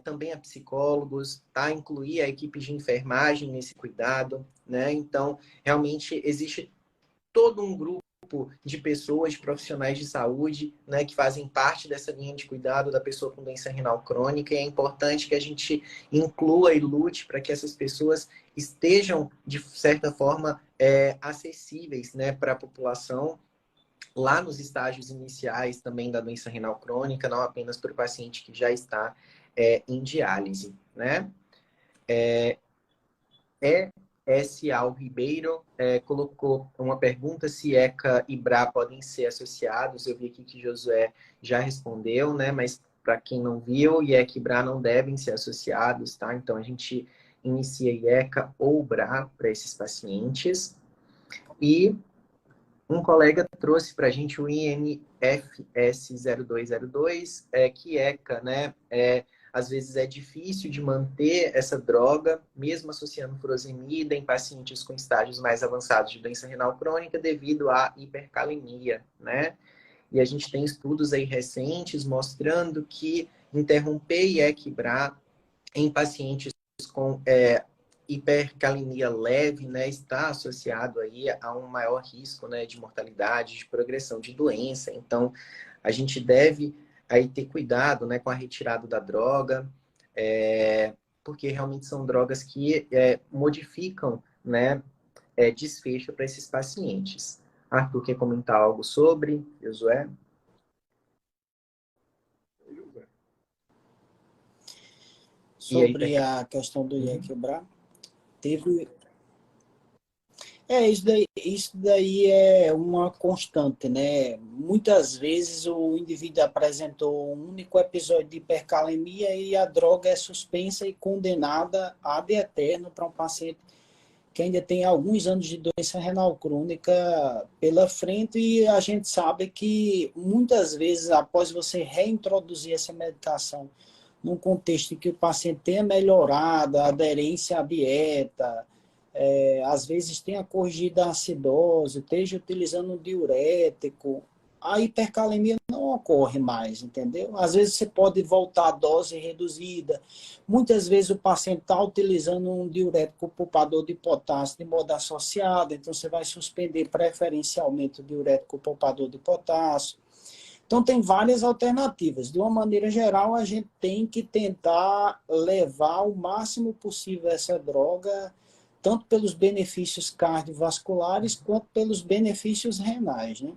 Também a psicólogos, tá? Incluir a equipe de enfermagem nesse cuidado, né? Então, realmente existe todo um grupo de pessoas, de profissionais de saúde, né, que fazem parte dessa linha de cuidado da pessoa com doença renal crônica, e é importante que a gente inclua e lute para que essas pessoas estejam, de certa forma, acessíveis, né, para a população, lá nos estágios iniciais também da doença renal crônica, não apenas para o paciente que já está em diálise, né? S.A. Ribeiro colocou uma pergunta se ECA e BRA podem ser associados. Eu vi aqui que Josué já respondeu, né? Mas para quem não viu, ECA e BRA não devem ser associados, tá? Então a gente inicia ECA ou BRA para esses pacientes. E um colega trouxe para a gente o INFS 0202, que ECA, né? Às vezes é difícil de manter essa droga, mesmo associando furosemida em pacientes com estágios mais avançados de doença renal crônica devido à hipercalemia, né? E a gente tem estudos aí recentes mostrando que interromper IEC e BRA em pacientes com hipercalemia leve, né, está associado aí a um maior risco, né, de mortalidade, de progressão de doença. Então, a gente deve aí ter cuidado, né, com a retirada da droga, porque realmente são drogas que modificam, né, desfecho para esses pacientes. Arthur, quer comentar algo sobre, Josué? Sobre a questão do IEC-BRA, teve Isso daí é uma constante, né? Muitas vezes o indivíduo apresentou um único episódio de hipercalemia e a droga é suspensa e condenada ad eterno para um paciente que ainda tem alguns anos de doença renal crônica pela frente, e a gente sabe que muitas vezes, após você reintroduzir essa medicação num contexto em que o paciente tenha melhorado a aderência à dieta, às vezes tenha corrigido a acidose, esteja utilizando um diurético, a hipercalemia não ocorre mais, entendeu? Às vezes você pode voltar à dose reduzida. Muitas vezes o paciente está utilizando um diurético poupador de potássio de modo associado, então você vai suspender preferencialmente o diurético poupador de potássio. Então tem várias alternativas. De uma maneira geral, a gente tem que tentar levar o máximo possível essa droga, tanto pelos benefícios cardiovasculares quanto pelos benefícios renais, né?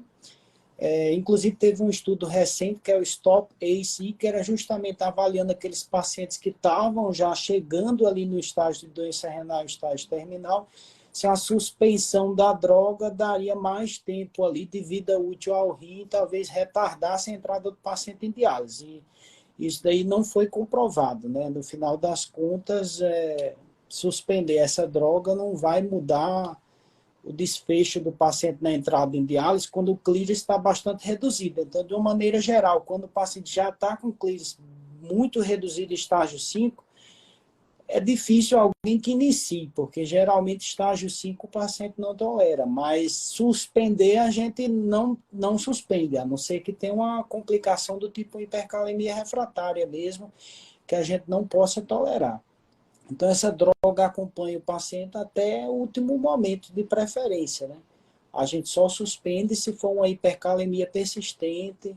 Inclusive, teve um estudo recente, que é o STOP-AC, que era justamente avaliando aqueles pacientes que estavam já chegando ali no estágio de doença renal, estágio terminal, se a suspensão da droga daria mais tempo ali de vida útil ao rim e talvez retardasse a entrada do paciente em diálise. E isso daí não foi comprovado, né? No final das contas, suspender essa droga não vai mudar o desfecho do paciente na entrada em diálise quando o clearance está bastante reduzido. Então, de uma maneira geral, quando o paciente já está com clearance muito reduzido, estágio 5, é difícil alguém que inicie, porque geralmente estágio 5 o paciente não tolera, mas suspender a gente não suspende, a não ser que tenha uma complicação do tipo hipercalemia refratária mesmo, que a gente não possa tolerar. Então, essa droga acompanha o paciente até o último momento, de preferência, né? A gente só suspende se for uma hipercalemia persistente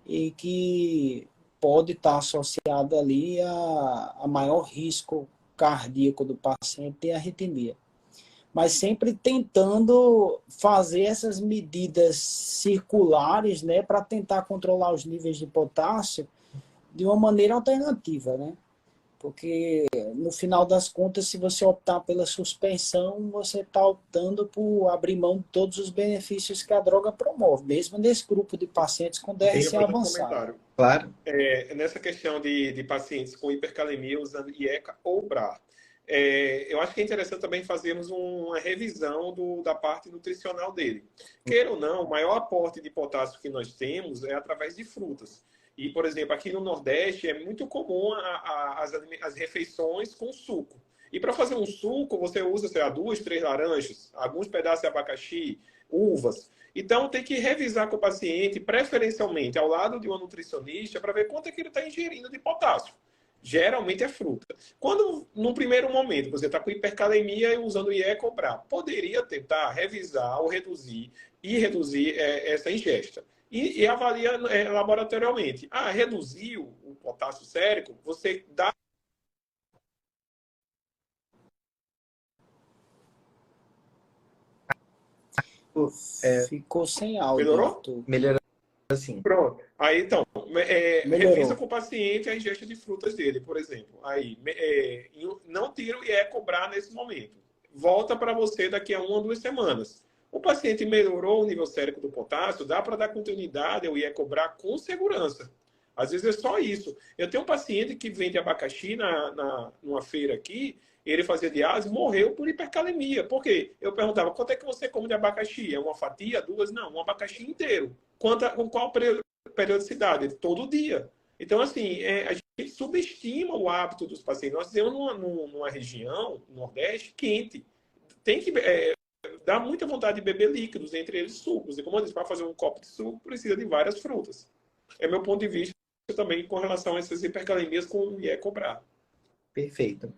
e que pode estar associada ali a maior risco cardíaco do paciente e arritmia. Mas sempre tentando fazer essas medidas circulares, né, para tentar controlar os níveis de potássio de uma maneira alternativa, né? Porque, no final das contas, se você optar pela suspensão, você está optando por abrir mão de todos os benefícios que a droga promove, mesmo nesse grupo de pacientes com DRC avançado. Claro. Nessa questão de pacientes com hipercalemia usando IECA ou BRA, eu acho que é interessante também fazermos uma revisão da parte nutricional dele. Queira ou não, o maior aporte de potássio que nós temos é através de frutas. E, por exemplo, aqui no Nordeste é muito comum as refeições com suco. E para fazer um suco, você usa, sei lá, 2, 3 laranjas, alguns pedaços de abacaxi, uvas. Então, tem que revisar com o paciente, preferencialmente ao lado de uma nutricionista, para ver quanto é que ele está ingerindo de potássio. Geralmente é fruta. Quando, num primeiro momento, você está com hipercalemia e usando IECA ou BRA, poderia tentar revisar ou reduzir essa ingesta. E avalia laboratorialmente. Reduziu o potássio sérico, você dá... Ficou sem áudio. Melhorou? Melhorou assim. Pronto. Aí, então, revisa com o paciente a ingesta de frutas dele, por exemplo. Aí, não tira o IE cobrar nesse momento. Volta para você daqui a 1 ou 2 semanas. O paciente melhorou o nível sérico do potássio, dá para dar continuidade ao IE cobrar com segurança. Às vezes é só isso. Eu tenho um paciente que vende abacaxi numa feira aqui, ele fazia diálise, morreu por hipercalemia. Por quê? Eu perguntava, quanto é que você come de abacaxi? É uma fatia, 2? Não, um abacaxi inteiro. Com qual periodicidade? Todo dia. Então, assim, a gente subestima o hábito dos pacientes. Nós temos numa região, Nordeste, quente. Tem que dar muita vontade de beber líquidos, entre eles sucos. E como eu disse, para fazer um copo de suco, precisa de várias frutas. É meu ponto de vista também com relação a essas hipercalemias com o IE cobrar. Perfeito.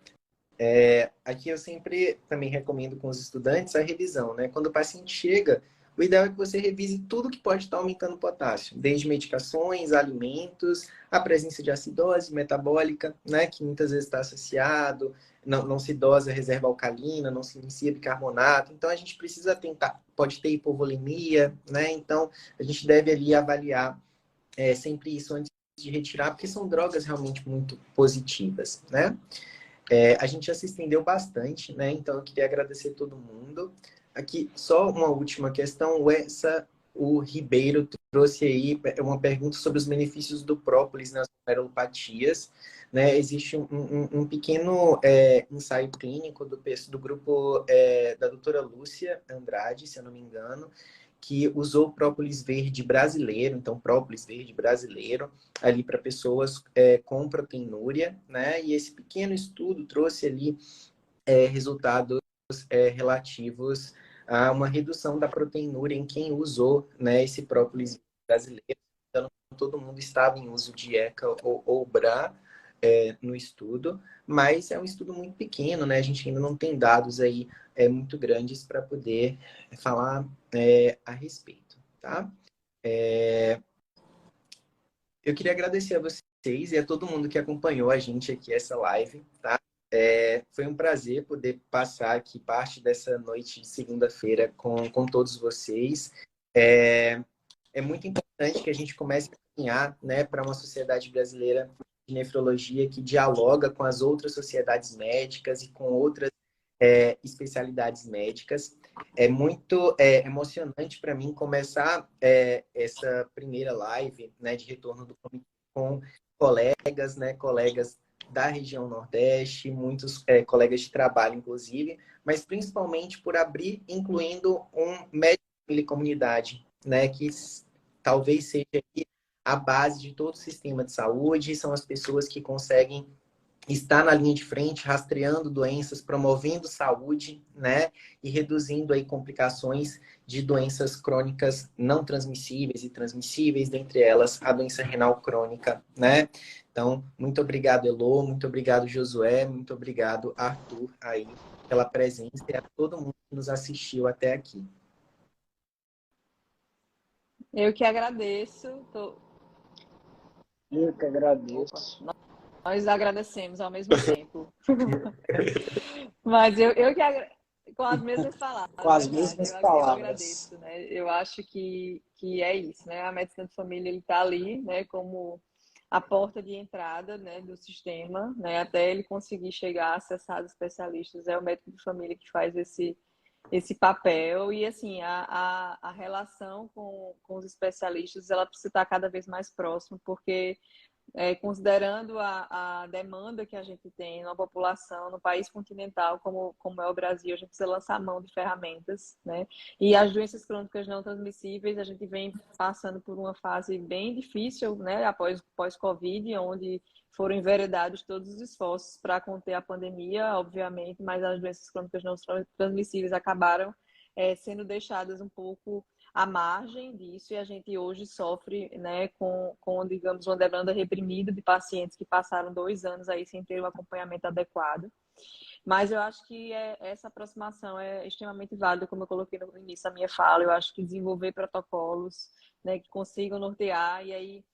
Aqui eu sempre também recomendo com os estudantes a revisão, né? Quando o paciente chega, o ideal é que você revise tudo que pode estar aumentando o potássio, desde medicações, alimentos, a presença de acidose metabólica, né? Que muitas vezes está associado, não se dosa reserva alcalina, não se inicia bicarbonato. Então a gente precisa tentar, pode ter hipovolemia, né? Então a gente deve ali avaliar sempre isso antes de retirar, porque são drogas realmente muito positivas, né? A gente já se estendeu bastante, né? Então eu queria agradecer todo mundo. aqui, só uma última questão. O Ribeiro trouxe aí uma pergunta sobre os benefícios do própolis nas glomerulopatias. Né? Existe um pequeno ensaio clínico do grupo da doutora Lúcia Andrade, se eu não me engano, que usou própolis verde brasileiro, então própolis verde brasileiro, ali para pessoas com proteinúria, né? E esse pequeno estudo trouxe ali resultados relativos a uma redução da proteinúria em quem usou, né, esse própolis brasileiro. Então, todo mundo estava em uso de ECA ou BRA no estudo, mas é um estudo muito pequeno, né? A gente ainda não tem dados aí muito grandes para poder falar a respeito, tá? Eu queria agradecer a vocês e a todo mundo que acompanhou a gente aqui essa live, tá? Foi um prazer poder passar aqui parte dessa noite de segunda-feira com todos vocês. É muito importante que a gente comece a caminhar, né, para uma sociedade brasileira de nefrologia que dialoga com as outras sociedades médicas e com outras especialidades médicas. É muito emocionante para mim começar essa primeira live, né, de retorno do comitê com colegas, né, colegas da região Nordeste, muitos colegas de trabalho, inclusive, mas principalmente por abrir, incluindo um médico de comunidade, né, que talvez seja a base de todo o sistema de saúde, são as pessoas que conseguem estar na linha de frente, rastreando doenças, promovendo saúde, né, e reduzindo aí complicações de doenças crônicas não transmissíveis e transmissíveis, dentre elas a doença renal crônica, né? Então, muito obrigado, Elô, muito obrigado, Josué, muito obrigado, Arthur, aí, pela presença e a todo mundo que nos assistiu até aqui. Eu que agradeço. Eu que agradeço. Opa, nós agradecemos ao mesmo tempo. Mas eu que com as mesmas palavras, Com as verdade. mesmas Eu palavras. agradeço, né? Eu acho que é isso, né? A medicina de família ele está ali, né? Como a porta de entrada, né? Do sistema, né? Até ele conseguir chegar a acessar os especialistas. É o médico de família que faz esse papel e assim a relação com os especialistas ela precisa estar cada vez mais próxima porque considerando a demanda que a gente tem na população, no país continental, como é o Brasil, a gente precisa lançar mão de ferramentas, né? E as doenças crônicas não transmissíveis, a gente vem passando por uma fase bem difícil, né? Pós-Covid, onde foram enveredados todos os esforços para conter a pandemia, obviamente, mas as doenças crônicas não transmissíveis acabaram sendo deixadas um pouco à margem disso e a gente hoje sofre, né, com digamos, uma demanda reprimida de pacientes que passaram 2 anos aí sem ter um acompanhamento adequado. Mas eu acho que essa aproximação é extremamente válida, como eu coloquei no início da minha fala. Eu acho que desenvolver protocolos, né, que consigam nortear. E aí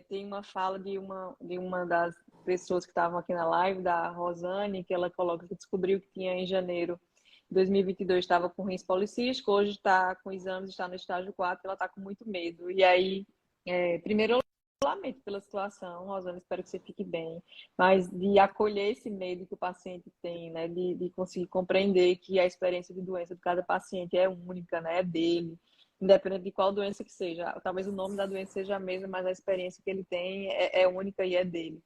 tem uma fala de uma das pessoas que estavam aqui na live, da Rosane, que ela coloca que descobriu que tinha em janeiro 2022 estava com rins policístico, hoje está com exames, está no estágio 4, ela está com muito medo. E aí, primeiro eu lamento pela situação, Rosana, espero que você fique bem, mas de acolher esse medo que o paciente tem, né, de conseguir compreender que a experiência de doença de cada paciente é única, né, é dele, independente de qual doença que seja. Talvez o nome da doença seja a mesma, mas a experiência que ele tem é única e é dele.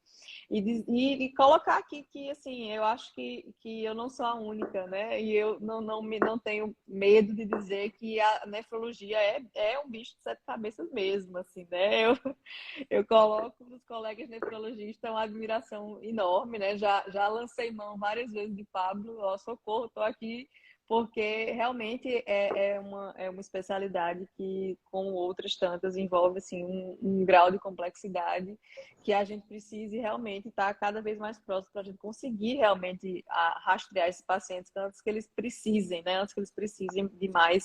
E colocar aqui que, assim, eu acho que eu não sou a única, né? E eu não tenho medo de dizer que a nefrologia é um bicho de 7 cabeças mesmo, assim, né? Eu coloco nos colegas nefrologistas uma admiração enorme, né? Já lancei mão várias vezes de Pablo, ó, socorro, estou aqui, porque realmente é uma especialidade que, como outras tantas, envolve assim, um grau de complexidade que a gente precise realmente estar cada vez mais próximo para a gente conseguir realmente rastrear esses pacientes antes que eles precisem, né? Antes que eles precisem de mais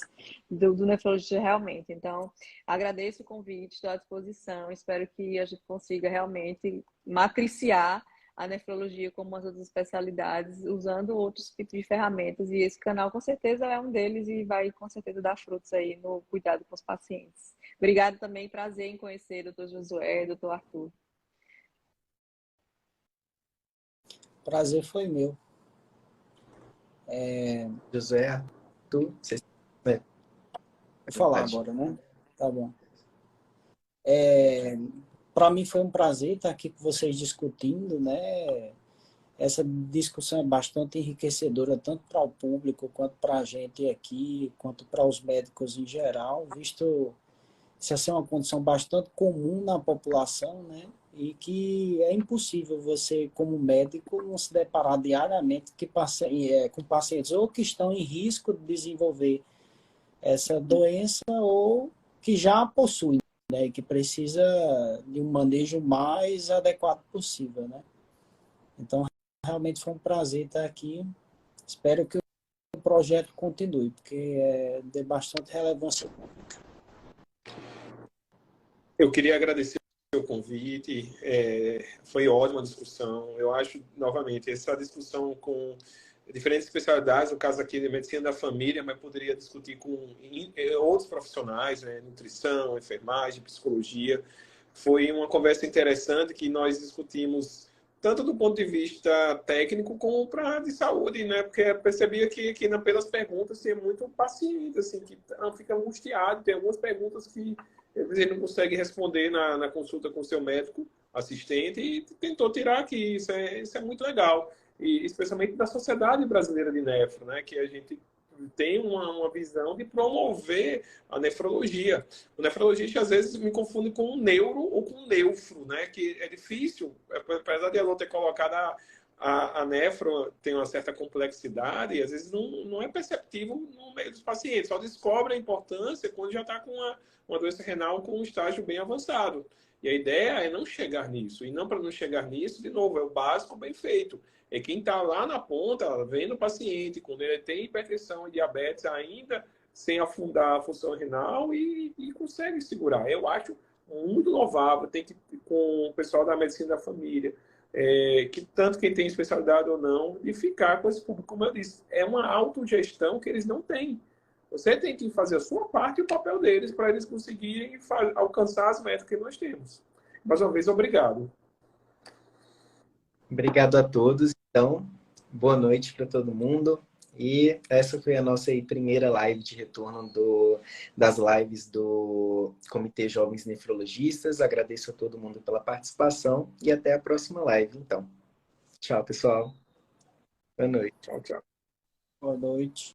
do nefrologista realmente. Então, agradeço o convite, estou à disposição, espero que a gente consiga realmente matriciar a nefrologia como as outras especialidades, usando outros tipos de ferramentas. E esse canal, com certeza, é um deles e vai, com certeza, dar frutos aí no cuidado com os pacientes. Obrigada também, prazer em conhecer o Dr. Josué e o Dr. Arthur. Prazer foi meu. Josué? Você... É, Vou falar verdade. agora, né? Tá bom. Para mim foi um prazer estar aqui com vocês discutindo, né? Essa discussão é bastante enriquecedora, tanto para o público, quanto para a gente aqui, quanto para os médicos em geral, visto isso é uma condição bastante comum na população, né? E que é impossível você, como médico, não se deparar diariamente com pacientes ou que estão em risco de desenvolver essa doença ou que já possuem, né? E que precisa de um manejo mais adequado possível, né? Então, realmente foi um prazer estar aqui. Espero que o projeto continue, porque é de bastante relevância. Eu queria agradecer o convite, foi ótima a discussão. Eu acho, novamente, essa discussão com diferentes especialidades, no caso aqui de medicina da família, mas poderia discutir com outros profissionais, né? Nutrição, enfermagem, psicologia. Foi uma conversa interessante que nós discutimos tanto do ponto de vista técnico como para de saúde, né? Porque eu percebia que pelas perguntas tem muito paciente assim que fica angustiado, tem algumas perguntas que ele não consegue responder na consulta com o seu médico assistente e tentou tirar aqui. Isso é muito legal. E especialmente da Sociedade Brasileira de Nefro, né? Que a gente tem uma visão de promover a nefrologia. O nefrologista, às vezes, me confunde com um neuro ou com um neufro, né? Que é difícil, apesar de ela ter colocado a nefro tem uma certa complexidade e às vezes não é perceptível no meio dos pacientes. Só descobre a importância quando já está com uma doença renal com um estágio bem avançado. E a ideia é não chegar nisso. E não para não chegar nisso, de novo, é o básico bem feito. É quem está lá na ponta, vendo o paciente, quando ele tem hipertensão e diabetes ainda, sem afundar a função renal e consegue segurar. Eu acho muito louvável, tem que com o pessoal da medicina da família, que tanto quem tem especialidade ou não, de ficar com esse público, como eu disse, é uma autogestão que eles não têm. Você tem que fazer a sua parte e o papel deles para eles conseguirem alcançar as metas que nós temos. Mais uma vez, obrigado. Obrigado a todos. Então, boa noite para todo mundo. E essa foi a nossa aí primeira live de retorno das lives do Comitê Jovens Nefrologistas. Agradeço a todo mundo pela participação e até a próxima live, então. Tchau, pessoal. Boa noite. Tchau, tchau. Boa noite.